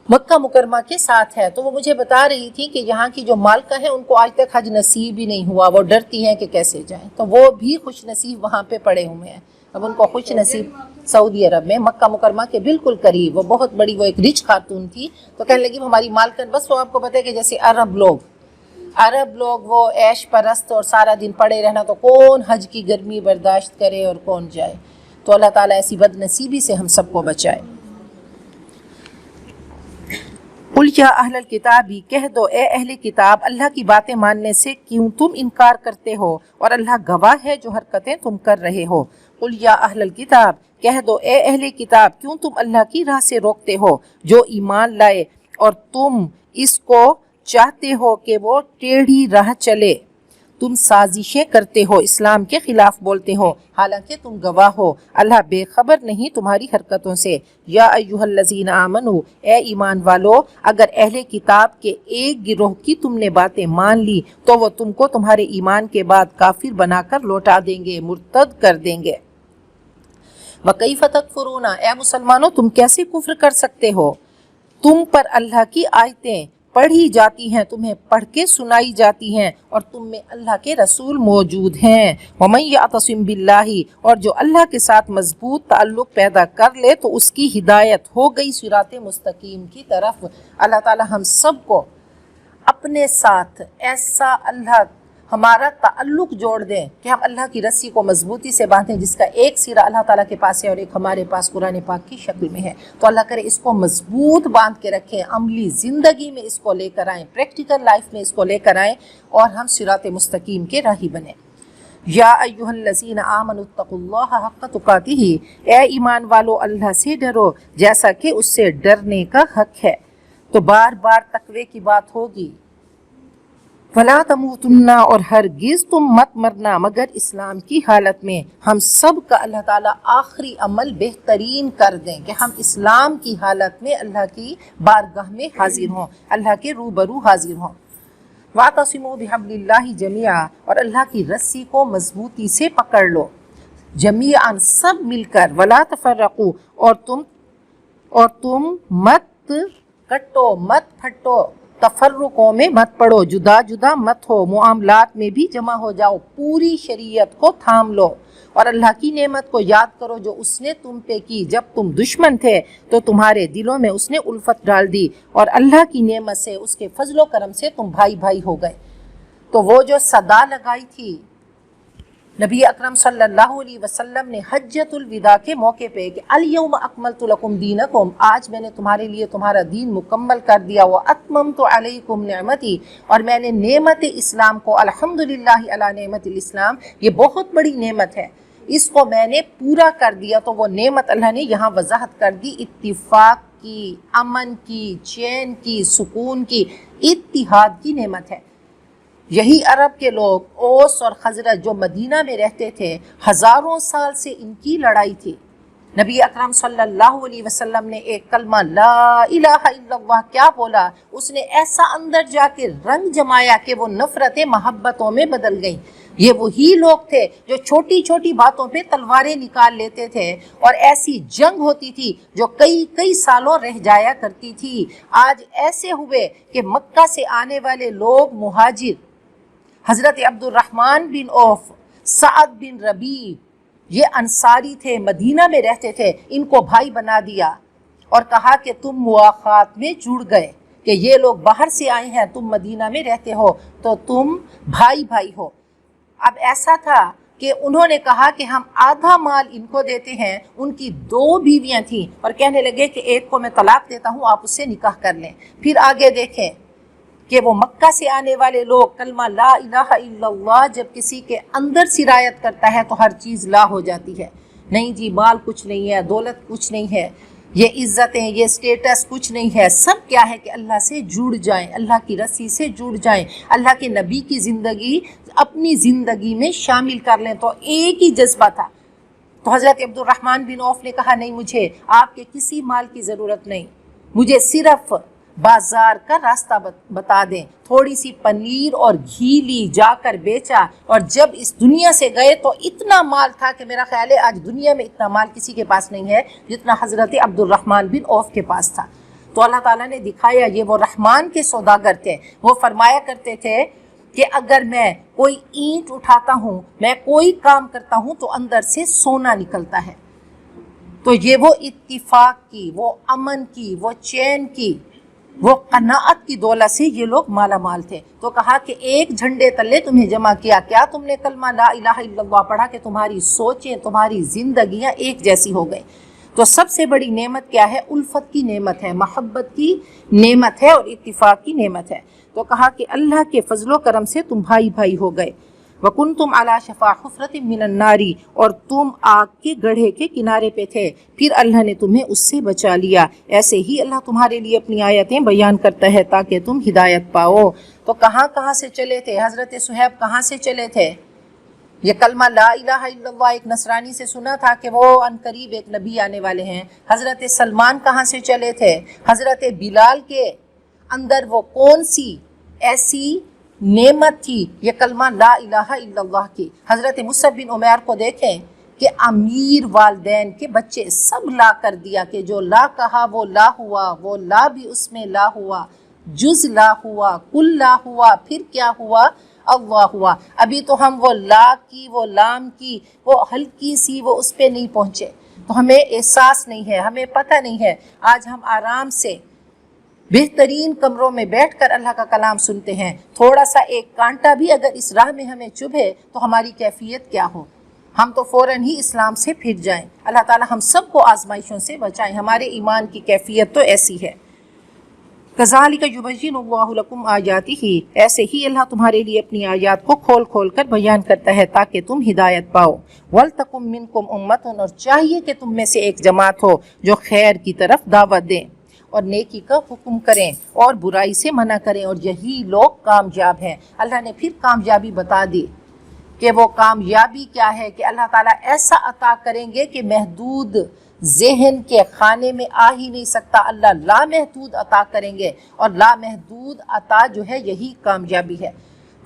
مکہ مکرمہ کے ساتھ ہے۔ تو وہ مجھے بتا رہی تھی کہ یہاں کی جو مالکہ ہیں ان کو آج تک حج نصیب ہی نہیں ہوا، وہ ڈرتی ہیں کہ کیسے جائیں، تو وہ بھی خوش نصیب وہاں پہ پڑے ہوئے ہیں۔ اب ان کو خوش نصیب سعودی عرب میں مکہ مکرمہ کے بالکل قریب، وہ بہت بڑی، وہ ایک رچ خاتون تھی، تو کہنے لگی ہماری مالکن، بس وہ آپ کو پتہ ہے کہ جیسے عرب لوگ وہ عیش پرست اور سارا دن پڑے رہنا، تو کون حج کی گرمی برداشت کرے اور کون جائے، تو اللہ تعالیٰ ایسی بد نصیبی سے ہم سب کو بچائے۔ قل یا اہل الکتاب، کہہ دو اے اہل کتاب، اللہ کی باتیں ماننے سے کیوں تم انکار کرتے ہو، اور اللہ گواہ ہے جو حرکتیں تم کر رہے ہو۔ قل یا اہل الکتاب، کہہ دو اے اہل کتاب، کیوں تم اللہ کی راہ سے روکتے ہو جو ایمان لائے، اور تم اس کو چاہتے ہو کہ وہ ٹیڑھی راہ چلے۔ تم سازشیں کرتے ہو، اسلام کے خلاف بولتے ہو، حالانکہ تم گواہ ہو، اللہ بے خبر نہیں تمہاری حرکتوں سے۔ یا ایھا الذین آمنو، اے ایمان والو، اگر اہل کتاب کے ایک گروہ کی تم نے باتیں مان لی تو وہ تم کو تمہارے ایمان کے بعد کافر بنا کر لوٹا دیں گے، مرتد کر دیں گے۔ وَكَيْفَ تَكْفُرُونَ، اے مسلمانوں تم کیسے کفر کر سکتے ہو؟ تم پر اللہ کی آیتیں پڑھی جاتی ہیں، تمہیں پڑھ کے سنائی جاتی ہیں، اور تم میں اللہ کے رسول موجود ہیں۔ وَمَن يَعْتَصِم بِاللَّهِ، اور جو اللہ کے ساتھ مضبوط تعلق پیدا کر لے تو اس کی ہدایت ہو گئی صراط مستقیم کی طرف۔ اللہ تعالی ہم سب کو اپنے ساتھ ایسا اللہ ہمارا تعلق جوڑ دیں کہ ہم اللہ کی رسی کو مضبوطی سے باندھیں، جس کا ایک سرا اللہ تعالیٰ کے پاس ہے اور ایک ہمارے پاس قرآن پاک کی شکل میں ہے۔ تو اللہ کرے اس کو مضبوط باندھ کے رکھیں، عملی زندگی میں اس کو لے کر آئیں، پریکٹیکل لائف میں اس کو لے کر آئیں، اور ہم صراط مستقیم کے راہی بنیں۔ یا ایھا الذین آمنوا اتقوا اللہ حق تقاتہ، اے ایمان والو اللہ سے ڈرو جیسا کہ اس سے ڈرنے کا حق ہے۔ تو بار بار تقوی کی بات ہوگی۔ وَلَا تَمُوتُنَّ، اور ہرگز تم مت مرنا مگر اسلام کی حالت میں۔ ہم سب کا اللہ تعالیٰ آخری عمل بہترین کر دیں کہ ہم اسلام کی حالت میں اللہ کی بارگاہ میں حاضر ہوں، اللہ کے روبرو حاضر ہوں۔ وَاعْتَصِمُوا بِحَبْلِ اللَّهِ جَمِيعًا، اور اللہ کی رسی کو مضبوطی سے پکڑ لو، جمیعاً سب مل کر۔ وَلَا تَفَرَّقُوا، اور تم مت کٹو، مت پھٹو، تفرقوں میں مت پڑو، جدا جدا مت ہو، معاملات میں بھی جمع ہو جاؤ، پوری شریعت کو تھام لو، اور اللہ کی نعمت کو یاد کرو جو اس نے تم پہ کی۔ جب تم دشمن تھے تو تمہارے دلوں میں اس نے الفت ڈال دی، اور اللہ کی نعمت سے، اس کے فضل و کرم سے تم بھائی بھائی ہو گئے۔ تو وہ جو صدا لگائی تھی نبی اکرم صلی اللہ علیہ وسلم نے حجۃ الوداع کے موقع پہ کہ الیوم اکملت لکم دینکم، آج میں نے تمہارے لیے تمہارا دین مکمل کر دیا، واتممت علیکم نعمتی، اور میں نے نعمت اسلام کو، الحمدللہ علی نعمت الاسلام، یہ بہت بڑی نعمت ہے، اس کو میں نے پورا کر دیا۔ تو وہ نعمت اللہ نے یہاں وضاحت کر دی، اتفاق کی، امن کی، چین کی، سکون کی، اتحاد کی نعمت ہے۔ یہی عرب کے لوگ اوس اور خزرج جو مدینہ میں رہتے تھے، ہزاروں سال سے ان کی لڑائی تھی۔ نبی اکرم صلی اللہ علیہ وسلم نے ایک کلمہ لا الہ الا اللہ کیا بولا، اس نے ایسا اندر جا کے رنگ جمایا کہ وہ نفرتیں محبتوں میں بدل گئیں۔ یہ وہی لوگ تھے جو چھوٹی چھوٹی باتوں پہ تلواریں نکال لیتے تھے، اور ایسی جنگ ہوتی تھی جو کئی سالوں رہ جایا کرتی تھی۔ آج ایسے ہوئے کہ مکہ سے آنے والے لوگ مہاجر، حضرت عبد الرحمن بن عوف، سعد بن ربیع، یہ انصاری تھے، مدینہ میں رہتے تھے، ان کو بھائی بنا دیا اور کہا کہ تم مواخات میں جڑ گئے، کہ یہ لوگ باہر سے آئے ہیں، تم مدینہ میں رہتے ہو تو تم بھائی بھائی ہو۔ اب ایسا تھا کہ انہوں نے کہا کہ ہم آدھا مال ان کو دیتے ہیں. ان کی 2 بیویاں تھیں اور کہنے لگے کہ ایک کو میں طلاق دیتا ہوں، آپ اس سے نکاح کر لیں. پھر آگے دیکھیں کہ وہ مکہ سے آنے والے لوگ کلمہ لا الہ الا اللہ جب کسی کے اندر سرایت کرتا ہے تو ہر چیز لا ہو جاتی ہے. نہیں جی، مال کچھ نہیں ہے، دولت کچھ نہیں ہے، یہ عزتیں، یہ سٹیٹس کچھ نہیں ہے. سب کیا ہے کہ اللہ سے جڑ جائیں، اللہ کی رسی سے جڑ جائیں، اللہ کے نبی کی زندگی اپنی زندگی میں شامل کر لیں. تو ایک ہی جذبہ تھا. تو حضرت عبد الرحمن بن عوف نے کہا نہیں، مجھے آپ کے کسی مال کی ضرورت نہیں، مجھے صرف بازار کا راستہ بتا دیں. تھوڑی سی پنیر اور گھی لی، جا کر بیچا، اور جب اس دنیا سے گئے تو اتنا مال تھا کہ میرا خیال ہے آج دنیا میں اتنا مال کسی کے پاس نہیں ہے جتنا حضرت عبد الرحمن بن عوف کے پاس تھا. تو اللہ تعالیٰ نے دکھایا یہ وہ رحمان کے سوداگر تھے. وہ فرمایا کرتے تھے کہ اگر میں کوئی اینٹ اٹھاتا ہوں، میں کوئی کام کرتا ہوں تو اندر سے سونا نکلتا ہے. تو یہ وہ اتفاق کی، وہ امن کی، وہ چین کی، وہ قناعت کی دولت سے یہ لوگ مالا مال تھے. تو کہا کہ ایک جھنڈے تلے تمہیں جمع کیا. کیا تم نے کلمہ لا الہ الا اللہ پڑھا کہ تمہاری سوچیں، تمہاری زندگیاں ایک جیسی ہو گئی. تو سب سے بڑی نعمت کیا ہے؟ الفت کی نعمت ہے، محبت کی نعمت ہے اور اتفاق کی نعمت ہے. تو کہا کہ اللہ کے فضل و کرم سے تم بھائی بھائی ہو گئے. وَكُنْتُمْ عَلَى شَفَا حُفْرَةٍ مِّنَ النَّارِ، اور تم آگ کے گڑھے کے کنارے پہ تھے، پھر اللہ نے تمہیں اس سے بچا لیا. ایسے ہی اللہ تمہارے لیے اپنی آیتیں بیان کرتا ہے تاکہ تم ہدایت پاؤ. تو کہاں سے چلے تھے؟ حضرت صہیب کہاں سے چلے تھے؟ یہ کلمہ لا الہ الا اللہ ایک نصرانی سے سنا تھا کہ وہ عنقریب ایک نبی آنے والے ہیں. حضرت سلمان کہاں سے چلے تھے؟ حضرت بلال کے اندر وہ کون سی ایسی نعمت تھی یہ کلمہ لا الہ الا اللہ کی. حضرت مصعب بن عمیر کو دیکھیں کہ امیر والدین کے بچے سب لا کر دیا کہ جو لا کہا وہ لا ہوا، وہ لا بھی اس میں لا ہوا، جز لا ہوا، کل لا ہوا، پھر کیا ہوا؟ اللہ ہوا. ابھی تو ہم وہ لا کی، وہ لام کی، وہ ہلکی سی وہ اس پہ نہیں پہنچے، تو ہمیں احساس نہیں ہے، ہمیں پتہ نہیں ہے. آج ہم آرام سے بہترین کمروں میں بیٹھ کر اللہ کا کلام سنتے ہیں. تھوڑا سا ایک کانٹا بھی اگر اس راہ میں ہمیں چبھے تو ہماری کیفیت کیا ہو؟ ہم تو فوراً ہی اسلام سے پھر جائیں. اللہ تعالی ہم سب کو آزمائشوں سے بچائیں. ہمارے ایمان کی کیفیت تو ایسی ہے. کذالک یبین اللہ لکم آیاتہ، ایسے ہی اللہ تمہارے لیے اپنی آیات کو کھول کھول کر بیان کرتا ہے تاکہ تم ہدایت پاؤ. ولتکم منکم امۃ، اور چاہیے کہ تم میں سے ایک جماعت ہو جو خیر کی طرف دعوت دیں اور نیکی کا حکم کریں اور برائی سے منع کریں، اور یہی لوگ کامیاب ہیں. اللہ نے پھر کامیابی بتا دی کہ وہ کامیابی کیا ہے، کہ اللہ تعالیٰ ایسا عطا کریں گے کہ محدود ذہن کے خانے میں آ ہی نہیں سکتا. اللہ لامحدود عطا کریں گے، اور لامحدود عطا جو ہے یہی کامیابی ہے.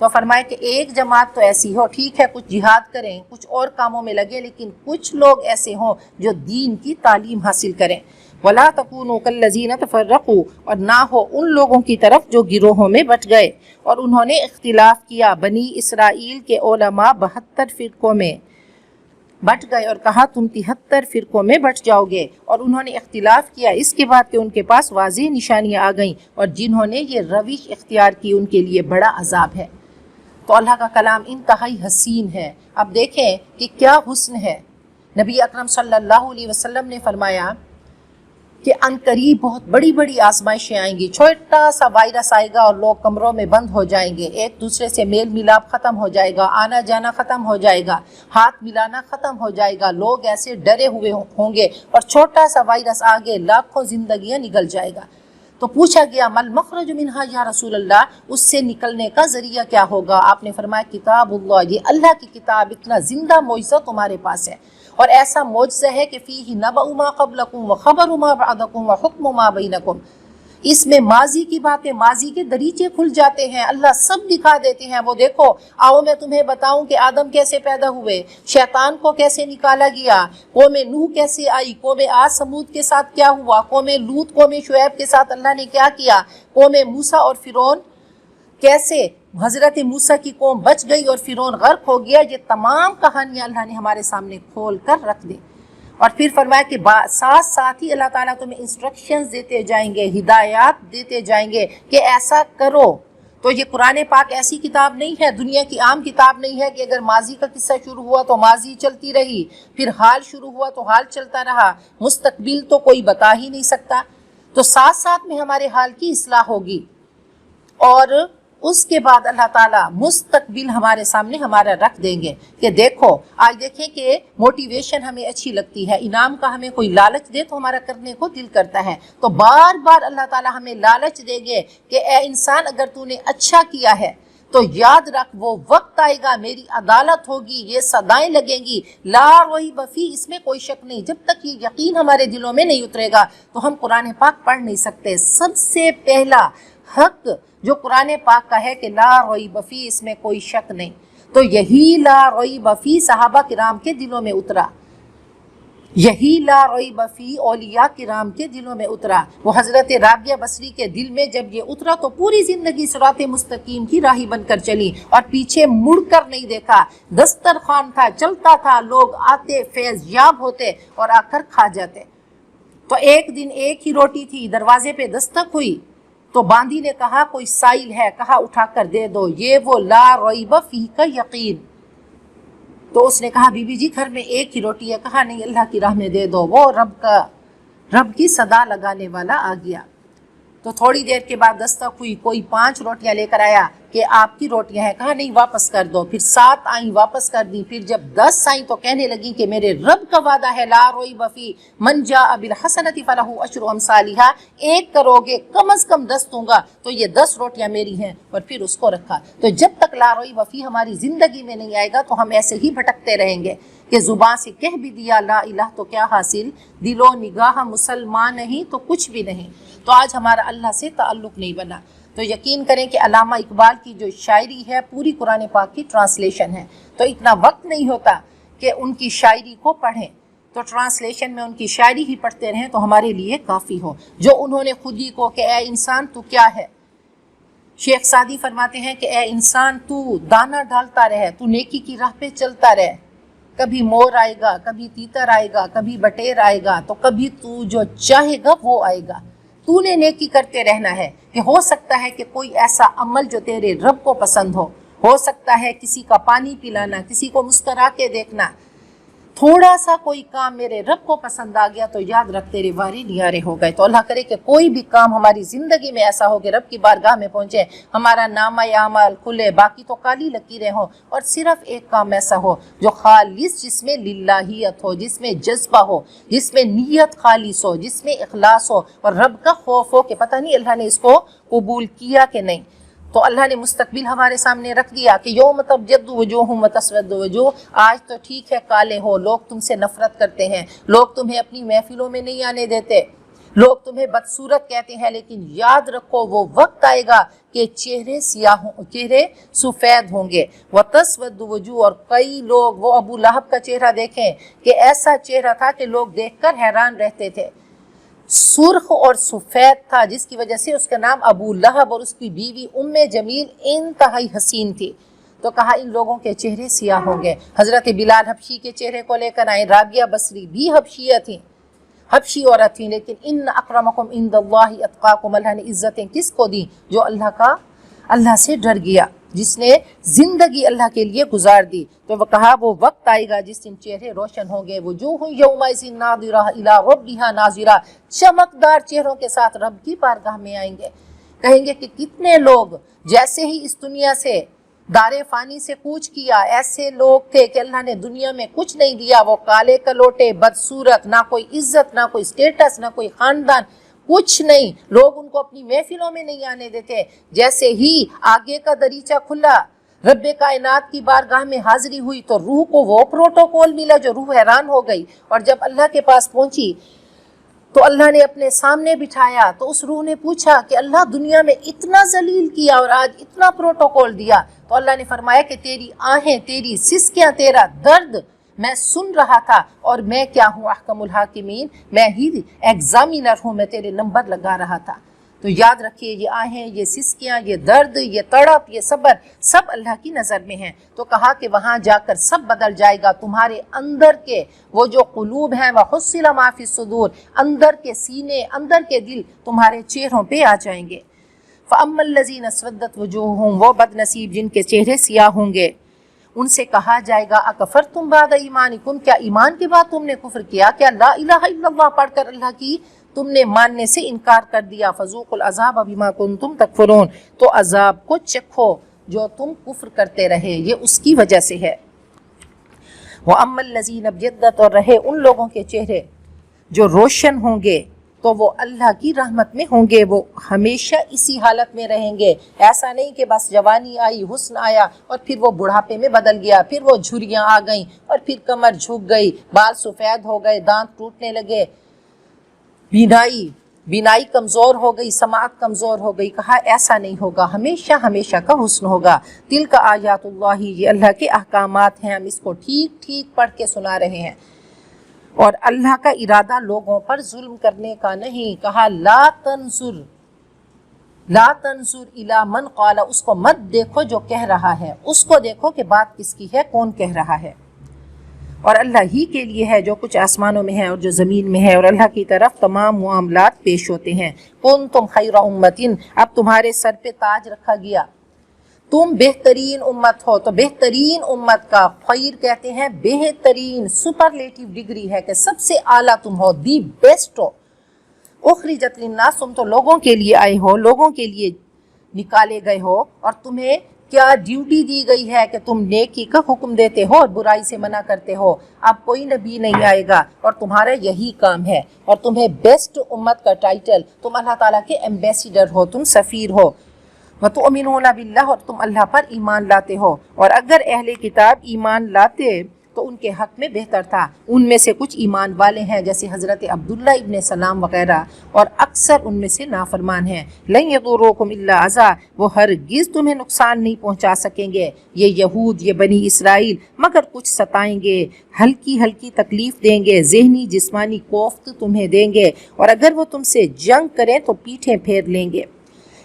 تو فرمائے کہ ایک جماعت تو ایسی ہو، ٹھیک ہے کچھ جہاد کریں، کچھ اور کاموں میں لگے، لیکن کچھ لوگ ایسے ہوں جو دین کی تعلیم حاصل کریں. وَلَا تَكُونُوا كَالَّذِينَ تَفَرَّقُوا، اور نہ ہو ان لوگوں کی طرف جو گروہوں میں بٹ گئے اور انہوں نے اختلاف کیا. بنی اسرائیل کے علماء 72 فرقوں میں بٹ گئے اور کہا تم 73 فرقوں میں بٹ جاؤ گے، اور انہوں نے اختلاف کیا اس کے بعد کہ ان کے پاس واضح نشانیاں آ گئیں، اور جنہوں نے یہ روش اختیار کی ان کے لیے بڑا عذاب ہے. تو اللہ کا کلام انتہائی حسین ہے. اب دیکھیں کہ کیا حسن ہے. نبی اکرم صلی اللہ علیہ وسلم نے فرمایا کہ عنقریب بہت بڑی بڑی آزمائشیں آئیں گی. چھوٹا سا وائرس آئے گا اور لوگ کمروں میں بند ہو جائیں گے، ایک دوسرے سے میل ملاپ ختم ہو جائے گا، آنا جانا ختم ہو جائے گا، ہاتھ ملانا ختم ہو جائے گا، لوگ ایسے ڈرے ہوئے ہوں گے، اور چھوٹا سا وائرس آگے لاکھوں زندگیاں نگل جائے گا. تو پوچھا گیا مل مخرج منہا یا رسول اللہ، اس سے نکلنے کا ذریعہ کیا ہوگا؟ آپ نے فرمایا کتاب اللہ، یہ اللہ کی کتاب، اتنا زندہ معجزہ تمہارے پاس ہے، اور ایسا معجزہ ہے کہ فیہ نبأ ما قبلکم وخبر ما بعدکم وحکم ما بینکم. اس میں ماضی کی باتیں، ماضی کے دریچے کھل جاتے ہیں، اللہ سب دکھا دیتے ہیں. وہ دیکھو، آؤ میں تمہیں بتاؤں کہ آدم کیسے پیدا ہوئے، شیطان کو کیسے نکالا گیا، قوم نوح کیسے آئی، قوم عاد سمود کے ساتھ کیا ہوا، قوم لوط قوم شعیب کے ساتھ اللہ نے کیا کیا، قوم موسیٰ اور فرعون کیسے حضرت موسیٰ کی قوم بچ گئی اور فرعون غرق ہو گیا. یہ تمام کہانیاں اللہ نے ہمارے سامنے کھول کر رکھ دی. اور پھر فرمایا کہ ساتھ ساتھ ہی اللہ تعالیٰ تمہیں انسٹرکشنز دیتے جائیں گے، ہدایات دیتے جائیں گے کہ ایسا کرو. تو یہ قرآن پاک ایسی کتاب نہیں ہے، دنیا کی عام کتاب نہیں ہے کہ اگر ماضی کا قصہ شروع ہوا تو ماضی چلتی رہی، پھر حال شروع ہوا تو حال چلتا رہا، مستقبل تو کوئی بتا ہی نہیں سکتا۔ تو ساتھ ساتھ میں ہمارے حال کی اصلاح ہوگی، اور اس کے بعد اللہ تعالیٰ مستقبل ہمارے سامنے ہمارا رکھ دیں گے کہ دیکھو، آج دیکھیں کہ موٹیویشن ہمیں اچھی لگتی ہے، انعام کا ہمیں کوئی لالچ دے تو ہمارا کرنے کو دل کرتا ہے، تو بار بار اللہ تعالیٰ ہمیں لالچ دیں گے کہ اے انسان اگر تو نے اچھا کیا ہے تو یاد رکھ وہ وقت آئے گا، میری عدالت ہوگی، یہ صدائیں لگیں گی، لا ریب فیہ، اس میں کوئی شک نہیں۔ جب تک یہ یقین ہمارے دلوں میں نہیں اترے گا تو ہم قرآن پاک پڑھ نہیں سکتے۔ سب سے پہلا حق جو قرآن پاک کا ہے کہ لا ریب فیہ، اس میں کوئی شک نہیں، تو یہی لا ریب فیہ صحابہ کرام کے دلوں میں اترا، یہی لا ریب فیہ اولیاء کرام کے دلوں میں اترا۔ وہ حضرت رابعہ بصری کے دل میں جب یہ اترا تو پوری زندگی صراط مستقیم کی راہی بن کر چلی اور پیچھے مڑ کر نہیں دیکھا۔ دسترخوان تھا، چلتا تھا، لوگ آتے فیض یاب ہوتے اور آ کر کھا جاتے۔ تو ایک دن ایک ہی روٹی تھی، دروازے پہ دستک ہوئی تو باندی نے کہا کوئی سائل ہے، کہا اٹھا کر دے دو، یہ وہ لا ریب فیہ کا یقین۔ تو اس نے کہا بی بی جی گھر میں ایک ہی روٹی ہے، کہا نہیں اللہ کی راہ میں دے دو۔ وہ رب کی صدا لگانے والا آ گیا۔ تو تھوڑی دیر کے بعد دستک ہوئی، کوئی 5 روٹیاں لے کر آیا کہ آپ کی روٹیاں ہیں، کہا نہیں واپس کر دو۔ پھر 7 آئیں، واپس کر دی۔ پھر جب 10 آئیں تو کہنے لگیں کہ میرے رب کا وعدہ ہے لا ریب فیہ من جاء بالحسنۃ فلہ عشر امثالھا، 1 کرو گے کم از کم 10 دوں گا، تو یہ 10 روٹیاں میری ہیں، اور پھر اس کو رکھا۔ تو جب تک لا ریب فیہ ہماری زندگی میں نہیں آئے گا تو ہم ایسے ہی بھٹکتے رہیں گے کہ زبان سے کہہ بھی دیا لا الہ تو کیا حاصل، دل و نگاہ مسلمان نہیں تو کچھ بھی نہیں۔ تو آج ہمارا اللہ سے تعلق نہیں بنا۔ تو یقین کریں کہ علامہ اقبال کی جو شاعری ہے پوری قرآن پاک کی ٹرانسلیشن ہے، تو اتنا وقت نہیں ہوتا کہ ان کی شاعری کو پڑھیں، تو ٹرانسلیشن میں ان کی شاعری ہی پڑھتے رہیں تو ہمارے لیے کافی ہو۔ جو انہوں نے خود ہی کو کہ اے انسان تو کیا ہے، شیخ سعدی فرماتے ہیں کہ اے انسان تو دانہ ڈالتا رہے، تو نیکی کی راہ پہ چلتا رہے، کبھی مور آئے گا، کبھی تیتر آئے گا، کبھی بٹیر آئے گا، تو کبھی تو جو چاہے گا وہ آئے گا۔ تو نے نیکی کرتے رہنا ہے کہ ہو سکتا ہے کہ کوئی ایسا عمل جو تیرے رب کو پسند ہو سکتا ہے کسی کا پانی پلانا، کسی کو مسکرا کے دیکھنا، تھوڑا سا کوئی کام میرے رب کو پسند آ گیا تو یاد رکھ تیرے وارے نیارے ہو گئے۔ تو اللہ کرے کہ کوئی بھی کام ہماری زندگی میں ایسا ہو کہ رب کی بارگاہ میں پہنچے، ہمارا نامہ اعمال کھلے، باقی تو کالی لکیریں ہوں، اور صرف ایک کام ایسا ہو جو خالص، جس میں للہیت ہو، جس میں جذبہ ہو، جس میں نیت خالص ہو، جس میں اخلاص ہو، اور رب کا خوف ہو کہ پتہ نہیں اللہ نے اس کو قبول کیا کہ نہیں۔ تو اللہ نے مستقبل ہمارے سامنے رکھ دیا کہ یوم تبیض وجوہ وتسود وجوہ، آج تو ٹھیک ہے کالے ہو، لوگ تم سے نفرت کرتے ہیں، لوگ تمہیں اپنی محفلوں میں نہیں آنے دیتے، لوگ تمہیں بدصورت کہتے ہیں، لیکن یاد رکھو وہ وقت آئے گا کہ چہرے سفید ہوں گے، وتسود وجوہ، اور کئی لوگ وہ ابو لہب کا چہرہ دیکھیں کہ ایسا چہرہ تھا کہ لوگ دیکھ کر حیران رہتے تھے، سرخ اور سفید تھا، جس کی وجہ سے اس کا نام ابو لہب، اور اس کی بیوی ام جمیل انتہائی حسین تھی۔ تو کہا ان لوگوں کے چہرے سیاہ ہوں گے۔ حضرت بلال حبشی کے چہرے کو لے کر آئے، رابعہ بصری بھی حبشیہ تھیں، حبشی عورت تھیں، لیکن ان اکرمکم عند اللہ اتقاکم، اللہ نے عزتیں کس کو دی؟ جو اللہ سے ڈر گیا، جس نے زندگی اللہ کے لیے گزار دی۔ تو وہ کہا وہ وقت آئے گا جس دن چہرے روشن ہوں گے، وجوہ یومئذ ناظرہ الی ربہا ناظرہ، چمکدار چہروں کے ساتھ رب کی بارگاہ میں آئیں گے۔ کہیں گے کہ کتنے لوگ جیسے ہی اس دنیا سے دار فانی سے کوچ کیا، ایسے لوگ تھے کہ اللہ نے دنیا میں کچھ نہیں دیا، وہ کالے کلوٹے، بدصورت، نہ کوئی عزت، نہ کوئی سٹیٹس، نہ کوئی خاندان، کچھ نہیں، لوگ ان کو اپنی محفلوں میں نہیں آنے دیتے۔ جیسے ہی آگے کا دریچہ کھلا، رب کائنات کی بارگاہ میں حاضری ہوئی تو روح کو وہ پروٹوکول ملا جو روح حیران ہو گئی، اور جب اللہ کے پاس پہنچی تو اللہ نے اپنے سامنے بٹھایا تو اس روح نے پوچھا کہ اللہ دنیا میں اتنا ذلیل کیا اور آج اتنا پروٹوکول دیا، تو اللہ نے فرمایا کہ تیری آہیں، تیری سسکیاں، تیرا درد میں سن رہا تھا، اور میں کیا ہوں احکم الحاکمین، میں ہی ایگزامینر ہوں، میں تیرے نمبر لگا رہا تھا۔ تو یاد رکھیے یہ آہیں، یہ سسکیاں، یہ درد، یہ تڑپ، یہ صبر، سب اللہ کی نظر میں ہیں۔ تو کہا کہ وہاں جا کر سب بدل جائے گا، تمہارے اندر کے وہ جو قلوب ہیں وَحُصِّلَ مَا فِي الصُّدُورِ، اندر کے سینے، اندر کے دل تمہارے چہروں پہ آ جائیں گے۔ فَأَمَّا الَّذِينَ اسْوَدَّتْ وُجُوهُهُمْ، وہ بد نصیب جن کے چہرے سیاہ ہوں گے، ان سے کہا جائے گا اکفرتم بعد ایمانکم، کیا ایمان کے بعد تم نے کفر کیا؟ کیا لا الہ الا اللہ پڑھ کر اللہ کی تم نے ماننے سے انکار کر دیا؟ فذوقوا العذاب بما کنتم تکفرون، تو عذاب کو چکھو جو تم کفر کرتے رہے، یہ اس کی وجہ سے ہے۔ وَأَمَّا الَّذِينَ ابْيَضَّتْ، اور رہے ان لوگوں کے چہرے جو روشن ہوں گے، تو وہ اللہ کی رحمت میں ہوں گے، وہ ہمیشہ اسی حالت میں رہیں گے۔ ایسا نہیں کہ بس جوانی آئی، حسن آیا اور پھر وہ بڑھاپے میں بدل گیا، پھر وہ جھریاں آ گئیں اور پھر کمر جھک گئی، بال سفید ہو گئے، دانت ٹوٹنے لگے، بینائی کمزور ہو گئی، سماعت کمزور ہو گئی۔ کہا ایسا نہیں ہوگا، ہمیشہ ہمیشہ کا حسن ہوگا۔ تلک آیات اللہ، یہ اللہ کے احکامات ہیں، ہم اس کو ٹھیک ٹھیک پڑھ کے سنا رہے ہیں۔ اور اللہ کا ارادہ لوگوں پر ظلم کرنے کا نہیں۔ کہا لا تنظر الی من قال، اس کو مت دیکھو جو کہہ رہا ہے، اس کو دیکھو کہ بات کس کی ہے، کون کہہ رہا ہے۔ اور اللہ ہی کے لیے ہے جو کچھ آسمانوں میں ہے اور جو زمین میں ہے، اور اللہ کی طرف تمام معاملات پیش ہوتے ہیں۔ کنتم خیر امۃ، اب تمہارے سر پہ تاج رکھا گیا، تم بہترین امت ہو۔ تو بہترین امت کا خیر کہتے ہیں بہترین، سپرلیٹیو ڈگری ہے کہ سب سے اعلیٰ تم ہو، دی بیسٹ ہو۔ اخرجت للناس، تم تو لوگوں کے لیے آئے ہو، لوگوں کے لیے نکالے گئے ہو، اور تمہیں کیا ڈیوٹی دی گئی ہے کہ تم نیکی کا حکم دیتے ہو اور برائی سے منع کرتے ہو۔ اب کوئی نبی نہیں آئے گا اور تمہارا یہی کام ہے، اور تمہیں بیسٹ امت کا ٹائٹل، تم اللہ تعالیٰ کے ایمبیسیڈر ہو، تم سفیر ہو۔ وَتُؤْمِنُونَ بِاللَّهِ، اور تم اللہ پر ایمان لاتے ہو۔ اور اگر اہل کتاب ایمان لاتے تو ان کے حق میں بہتر تھا۔ ان میں سے کچھ ایمان والے ہیں جیسے حضرت عبداللہ ابن سلام وغیرہ، اور اکثر ان میں سے نافرمان ہیں۔ لَن يَضُرُّوكُمْ إِلَّا أَذًى، وہ ہرگز تمہیں نقصان نہیں پہنچا سکیں گے، یہ یہود، یہ بنی اسرائیل، مگر کچھ ستائیں گے، ہلکی ہلکی تکلیف دیں گے، ذہنی جسمانی کوفت تمہیں دیں گے، اور اگر وہ تم سے جنگ کریں تو پیٹھیں پھیر لیں گے۔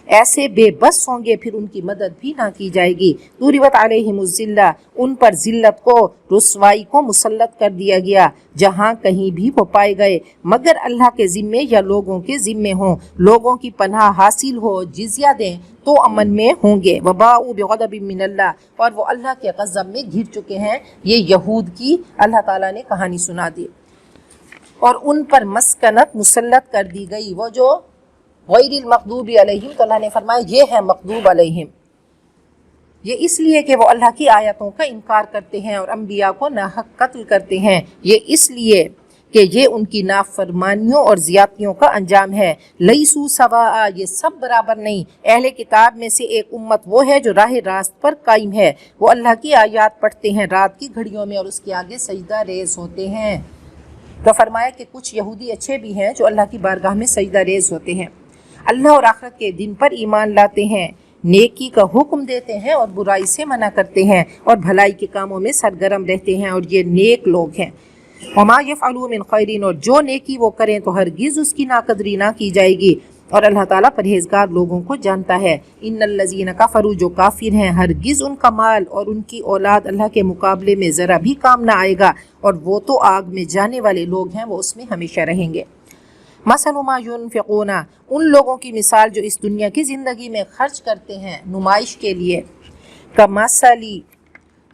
ایسے بے بس ہوں گے، پھر ان کی مدد بھی نہ کی جائے گی۔ ضربت علیہم الذلہ، ان پر ذلت کو، رسوائی کو مسلط کر دیا گیا جہاں کہیں بھی وہ پائے گئے، مگر اللہ کے ذمے یا لوگوں کے ذمے ہوں، لوگوں کی پناہ حاصل ہو، جزیہ دیں تو امن میں ہوں گے۔ وباؤ بغضب من اللہ، اور وہ اللہ کے غضب میں گھر چکے ہیں۔ یہ یہود کی اللہ تعالیٰ نے کہانی سنا دی، اور ان پر مسکنت مسلط کر دی گئی، وہ جو غیر المغضوب علیہم، تو اللہ نے فرمایا یہ ہے مغضوب علیہم۔ یہ اس لیے کہ وہ اللہ کی آیتوں کا انکار کرتے ہیں اور انبیاء کو ناحق قتل کرتے ہیں، یہ اس لیے کہ یہ ان کی نافرمانیوں اور زیادتیوں کا انجام ہے۔ لیسوا سواء، یہ سب برابر نہیں۔ اہل کتاب میں سے ایک امت وہ ہے جو راہ راست پر قائم ہے، وہ اللہ کی آیات پڑھتے ہیں رات کی گھڑیوں میں اور اس کے آگے سجدہ ریز ہوتے ہیں۔ تو فرمایا کہ کچھ یہودی اچھے بھی ہیں جو اللہ کی بارگاہ میں سجدہ ریز ہوتے ہیں، اللہ اور آخرت کے دن پر ایمان لاتے ہیں، نیکی کا حکم دیتے ہیں اور برائی سے منع کرتے ہیں، اور بھلائی کے کاموں میں سرگرم رہتے ہیں، اور یہ نیک لوگ ہیں۔ وما یفعلوا من خیر، اور جو نیکی وہ کریں تو ہرگز اس کی ناقدری نہ کی جائے گی، اور اللہ تعالیٰ پرہیزگار لوگوں کو جانتا ہے۔ ان الذین کفروا، جو کافر ہیں، ہرگز ان کا مال اور ان کی اولاد اللہ کے مقابلے میں ذرا بھی کام نہ آئے گا، اور وہ تو آگ میں جانے والے لوگ ہیں، وہ اس میں ہمیشہ رہیں گے۔ مثل ما ينفقون، ان لوگوں کی مثال جو اس دنیا کی زندگی میں خرچ کرتے ہیں نمائش کے لیے، کمثل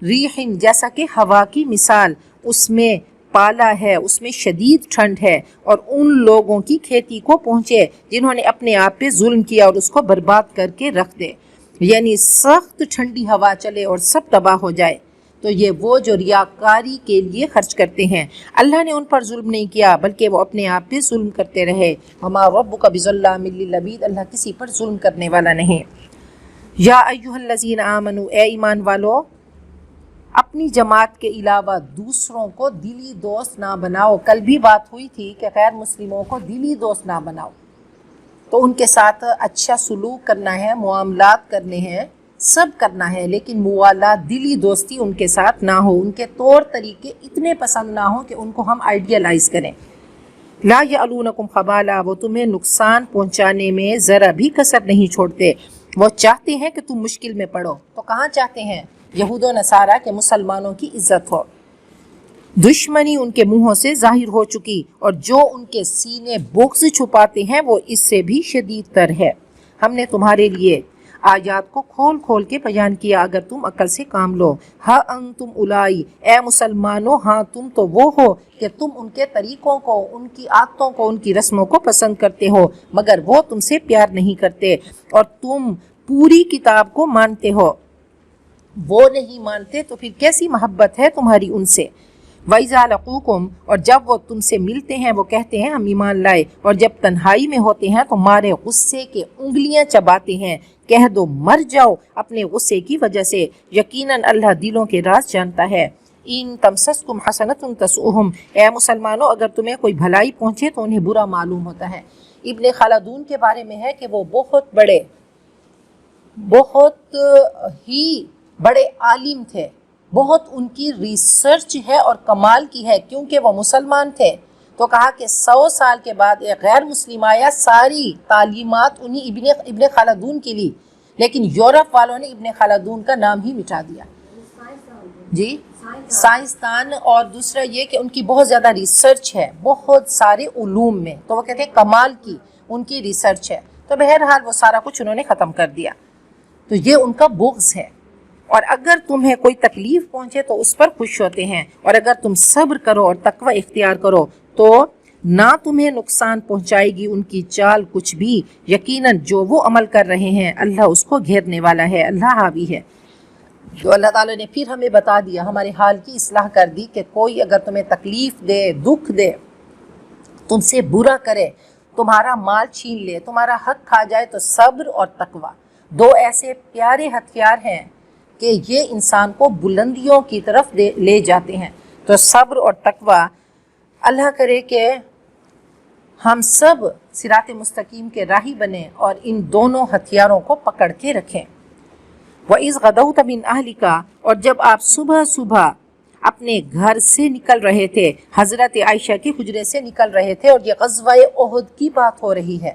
ریح، جیسا کہ ہوا کی مثال، اس میں پالا ہے، اس میں شدید ٹھنڈ ہے، اور ان لوگوں کی کھیتی کو پہنچے جنہوں نے اپنے آپ پہ ظلم کیا اور اس کو برباد کر کے رکھ دے، یعنی سخت ٹھنڈی ہوا چلے اور سب تباہ ہو جائے۔ تو یہ وہ جو ریاکاری کے لیے خرچ کرتے ہیں، اللہ نے ان پر ظلم نہیں کیا بلکہ وہ اپنے آپ پہ ظلم کرتے رہے۔ وما ربک بظلام للعبید، اللہ کسی پر ظلم کرنے والا نہیں۔ یا ایھا الذین آمنوا، اے ایمان والو، اپنی جماعت کے علاوہ دوسروں کو دلی دوست نہ بناؤ۔ کل بھی بات ہوئی تھی کہ غیر مسلموں کو دلی دوست نہ بناؤ، تو ان کے ساتھ اچھا سلوک کرنا ہے، معاملات کرنے ہیں، سب کرنا ہے، لیکن موالات، دلی دوستی ان کے ساتھ نہ ہو، ان کے طور طریقے اتنے پسند نہ ہوں کہ ان کو ہم آئیڈیلائز کریں۔ لا یعلونکم خبالا، وہ تمہیں نقصان پہنچانے میں ذرا بھی کسر نہیں چھوڑتے، وہ چاہتے ہیں کہ تم مشکل میں پڑو۔ تو کہاں چاہتے ہیں؟ یہود و نصارہ کے مسلمانوں کی عزت ہو، دشمنی ان کے منہوں سے ظاہر ہو چکی، اور جو ان کے سینے بغض چھپاتے ہیں وہ اس سے بھی شدید تر ہے۔ ہم نے تمہارے لیے آیات کو کھول کھول کے بیان کیا اگر تم عقل سے کام لو۔ ہاں انتم الائی، اے مسلمانوں ہاں تم تو وہ ہو کہ تم ان کے طریقوں کو، ان کی عادتوں کو، ان کی رسموں کو پسند کرتے ہو، مگر وہ تم سے پیار نہیں کرتے، اور تم پوری کتاب کو مانتے ہو، وہ نہیں مانتے تو پھر کیسی محبت ہے تمہاری ان سے۔ وَإِذَا لَقُوكُمْ، اور جب وہ تم سے ملتے ہیں وہ کہتے ہیں ہم ایمان لائے، اور جب تنہائی میں ہوتے ہیں تو مارے غصے کے انگلیاں چباتے ہیں۔ کہہ دو مر جاؤ اپنے غصے کی وجہ سے، یقیناً اللہ دلوں کے راز جانتا ہے۔ ان تمسسکم حسنۃ تسؤہم، اے مسلمانوں اگر تمہیں کوئی بھلائی پہنچے تو انہیں برا معلوم ہوتا ہے۔ ابن خلدون کے بارے میں ہے کہ وہ بہت ہی بڑے عالم تھے، بہت ان کی ریسرچ ہے اور کمال کی ہے، کیونکہ وہ مسلمان تھے تو کہا کہ 100 سال کے بعد ایک غیر مسلم آیا، ساری تعلیمات انہیں ابن خلدون کی لی، لیکن یورپ والوں نے ابن خلدون کا نام ہی مٹا دیا۔ جی سائنسدان، اور دوسرا یہ کہ ان کی بہت زیادہ ریسرچ ہے بہت سارے علوم میں، تو وہ کہتے ہیں کمال کی ان کی ریسرچ ہے، تو بہرحال وہ سارا کچھ انہوں نے ختم کر دیا۔ تو یہ ان کا بغض ہے، اور اگر تمہیں کوئی تکلیف پہنچے تو اس پر خوش ہوتے ہیں، اور اگر تم صبر کرو اور تقوی اختیار کرو تو نہ تمہیں نقصان پہنچائے گی ان کی چال کچھ بھی، یقیناً جو وہ عمل کر رہے ہیں اللہ اس کو گھیرنے والا ہے، اللہ حاوی ہے۔ تو اللہ تعالیٰ نے پھر ہمیں بتا دیا، ہمارے حال کی اصلاح کر دی کہ کوئی اگر تمہیں تکلیف دے، دکھ دے، تم سے برا کرے، تمہارا مال چھین لے، تمہارا حق کھا جائے، تو صبر اور تقوی دو ایسے پیارے ہتھیار ہیں کہ یہ انسان کو بلندیوں کی طرف لے جاتے ہیں۔ تو صبر اور تقوی، اللہ کرے کہ ہم سب صراط مستقیم کے راہی بنیں اور ان دونوں ہتھیاروں کو پکڑ کے رکھیں۔ وَإِذْ غَدَوْتَ مِنْ أَهْلِكَ، اور جب آپ صبح صبح اپنے گھر سے نکل رہے تھے، حضرت عائشہ کے حجرے سے نکل رہے تھے، اور یہ غزوہ احد کی بات ہو رہی ہے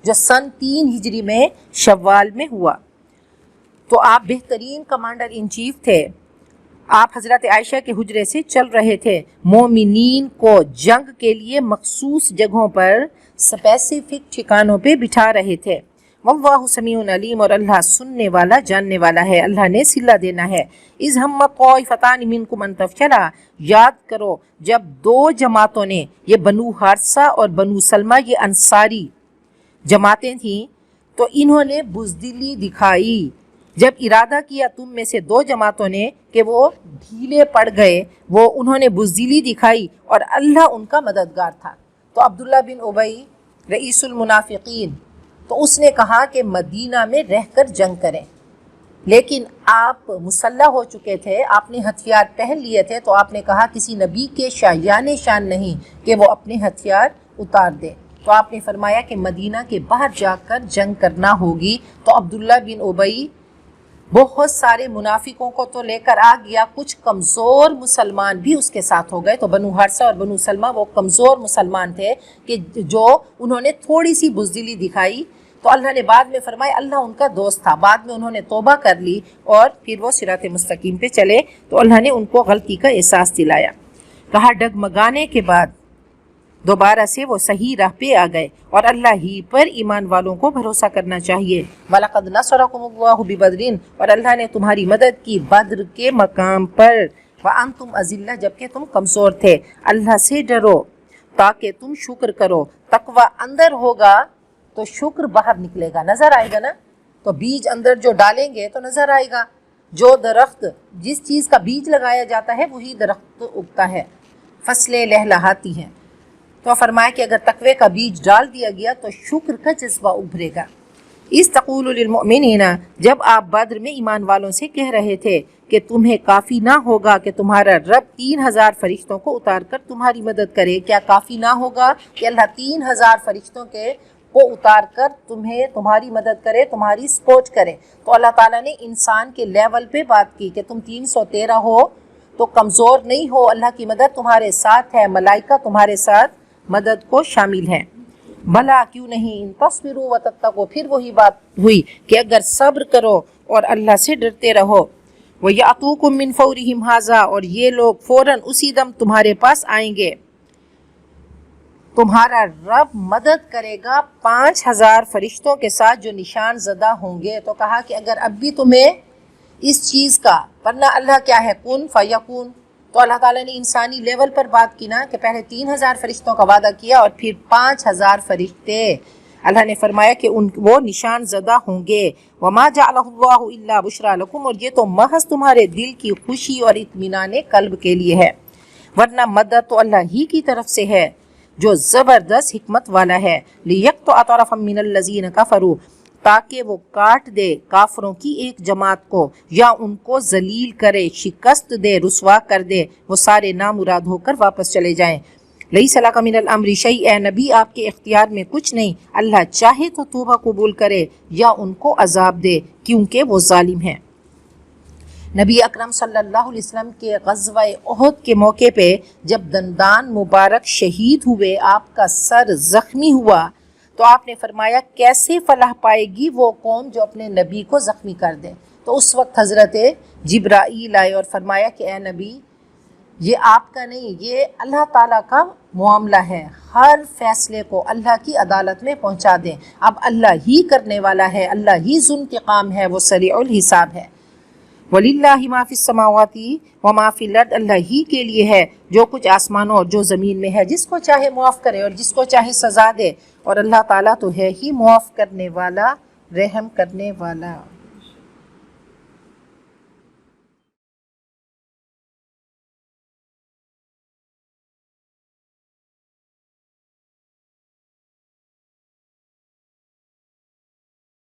جو سن 3 ہجری میں شوال میں ہوا۔ تو آپ بہترین کمانڈر ان چیف تھے، آپ حضرت عائشہ کے حجرے سے چل رہے تھے، مومنین کو جنگ کے لیے مخصوص جگہوں پر اسپیسیفک ٹھکانوں پہ بٹھا رہے تھے۔ واللہ سمیع علیم، اور اللہ سننے والا جاننے والا ہے، اللہ نے صلہ دینا ہے۔ اذ ہمت طائفتان منکم ان تفشلا، یاد کرو جب 2 جماعتوں نے، یہ بنو حارثہ اور بنو سلمہ، یہ انصاری جماعتیں تھیں، تو انہوں نے بزدلی دکھائی، جب ارادہ کیا تم میں سے 2 جماعتوں نے کہ وہ ڈھیلے پڑ گئے، انہوں نے بزدلی دکھائی اور اللہ ان کا مددگار تھا۔ تو عبداللہ بن ابی رئیس المنافقین، تو اس نے کہا کہ مدینہ میں رہ کر جنگ کریں، لیکن آپ مسلح ہو چکے تھے، آپ نے ہتھیار پہن لیے تھے، تو آپ نے کہا کسی نبی کے شایان شان نہیں کہ وہ اپنے ہتھیار اتار دے، تو آپ نے فرمایا کہ مدینہ کے باہر جا کر جنگ کرنا ہوگی۔ تو عبداللہ بن ابی بہت سارے منافقوں کو تو لے کر آ گیا، کچھ کمزور مسلمان بھی اس کے ساتھ ہو گئے۔ تو بنو حارثہ اور بنو سلمہ وہ کمزور مسلمان تھے کہ جو انہوں نے تھوڑی سی بزدلی دکھائی، تو اللہ نے بعد میں فرمایا اللہ ان کا دوست تھا، بعد میں انہوں نے توبہ کر لی اور پھر وہ صراط مستقیم پہ چلے، تو اللہ نے ان کو غلطی کا احساس دلایا۔ کہا ڈگمگانے کے بعد دوبارہ سے وہ صحیح راہ پہ آ گئے، اور اللہ ہی پر ایمان والوں کو بھروسہ کرنا چاہیے۔ وَلَقَدْ نَصَرَكُمُ اللَّهُ بِبَدْرٍ، اور اللہ نے تمہاری مدد کی بدر کے مقام پر، وَأَنْتُمْ أَذِلَّةٌ، جبکہ تم کمزور تھے۔ اللہ سے ڈرو تاکہ تم شکر کرو، تقوی اندر ہوگا تو شکر باہر نکلے گا، نظر آئے گا نا، تو بیج اندر جو ڈالیں گے تو نظر آئے گا، جو درخت جس چیز کا بیج لگایا جاتا ہے وہی درخت اگتا ہے، فصلیں لہلہاتی ہیں۔ تو فرمایا کہ اگر تقوی کا بیج ڈال دیا گیا تو شکر کا جذبہ ابھرے گا۔ اس تقول للمؤمنین، جب آپ بدر میں ایمان والوں سے کہہ رہے تھے کہ تمہیں کافی نہ ہوگا کہ تمہارا رب 3000 فرشتوں کو اتار کر تمہاری مدد کرے، کیا کافی نہ ہوگا کہ اللہ 3000 فرشتوں کو اتار کر تمہاری مدد کرے، تمہاری سپورٹ کرے؟ تو اللہ تعالیٰ نے انسان کے لیول پہ بات کی کہ تم 313 ہو تو کمزور نہیں ہو، اللہ کی مدد تمہارے ساتھ ہے، ملائکہ تمہارے ساتھ مدد کو شامل ہیں۔ بھلا کیوں نہیں، ان تصبروا وتتقوا، پھر وہی بات ہوئی کہ اگر صبر کرو اور اللہ سے ڈرتے رہو۔ وَيَأْتُوكُم مِّن فَوْرِهِمْ هَٰذَا، اور یہ لوگ فوراً اسی دم تمہارے پاس آئیں گے۔ تمہارا رب مدد کرے گا 5000 فرشتوں کے ساتھ جو نشان زدہ ہوں گے۔ تو کہا کہ اگر اب بھی تمہیں اس چیز کا، ورنہ اللہ کیا ہے، کن فیکون، تو اللہ تعالیٰ نے انسانی لیول پر بات کی نا کہ پہلے 3000 فرشتوں کا وعدہ کیا اور پھر 5000 فرشتے، اللہ نے فرمایا کہ وہ نشان زدہ ہوں گے۔ وما جعلہ اللہ الا بشرا لکم، اور یہ تو محض تمہارے دل کی خوشی اور اطمینان قلب کے لیے ہے، ورنہ مدد تو اللہ ہی کی طرف سے ہے جو زبردست حکمت والا ہے۔ لیقطع طرفا من الذین کفروا، تاکہ وہ کاٹ دے کافروں کی ایک جماعت کو، یا ان کو ذلیل کرے، شکست دے، رسوا کر دے، وہ سارے نامراد ہو کر واپس چلے جائیں۔ لیس لک من الامر شیء، اے نبی آپ کے اختیار میں کچھ نہیں، اللہ چاہے تو توبہ قبول کرے یا ان کو عذاب دے، کیونکہ وہ ظالم ہیں۔ نبی اکرم صلی اللہ علیہ وسلم کے غزوہ احد کے موقع پہ جب دندان مبارک شہید ہوئے، آپ کا سر زخمی ہوا، تو آپ نے فرمایا کیسے فلاح پائے گی وہ قوم جو اپنے نبی کو زخمی کر دے۔ تو اس وقت حضرت جبرائیل آئے اور فرمایا کہ اے نبی، یہ آپ کا نہیں، یہ اللہ تعالیٰ کا معاملہ ہے، ہر فیصلے کو اللہ کی عدالت میں پہنچا دیں، اب اللہ ہی کرنے والا ہے، اللہ ہی ذو انتقام ہے، وہ سریع الحساب ہے۔ وَلِلَّهِ مَا فِي السَّمَاوَاتِ وَمَا فِي الْأَرْضِ، اللہ ہی کے لیے ہے جو کچھ آسمانوں اور جو زمین میں ہے، جس کو چاہے معاف کرے اور جس کو چاہے سزا دے، اور اللہ تعالیٰ تو ہے ہی معاف کرنے والا، رحم کرنے والا۔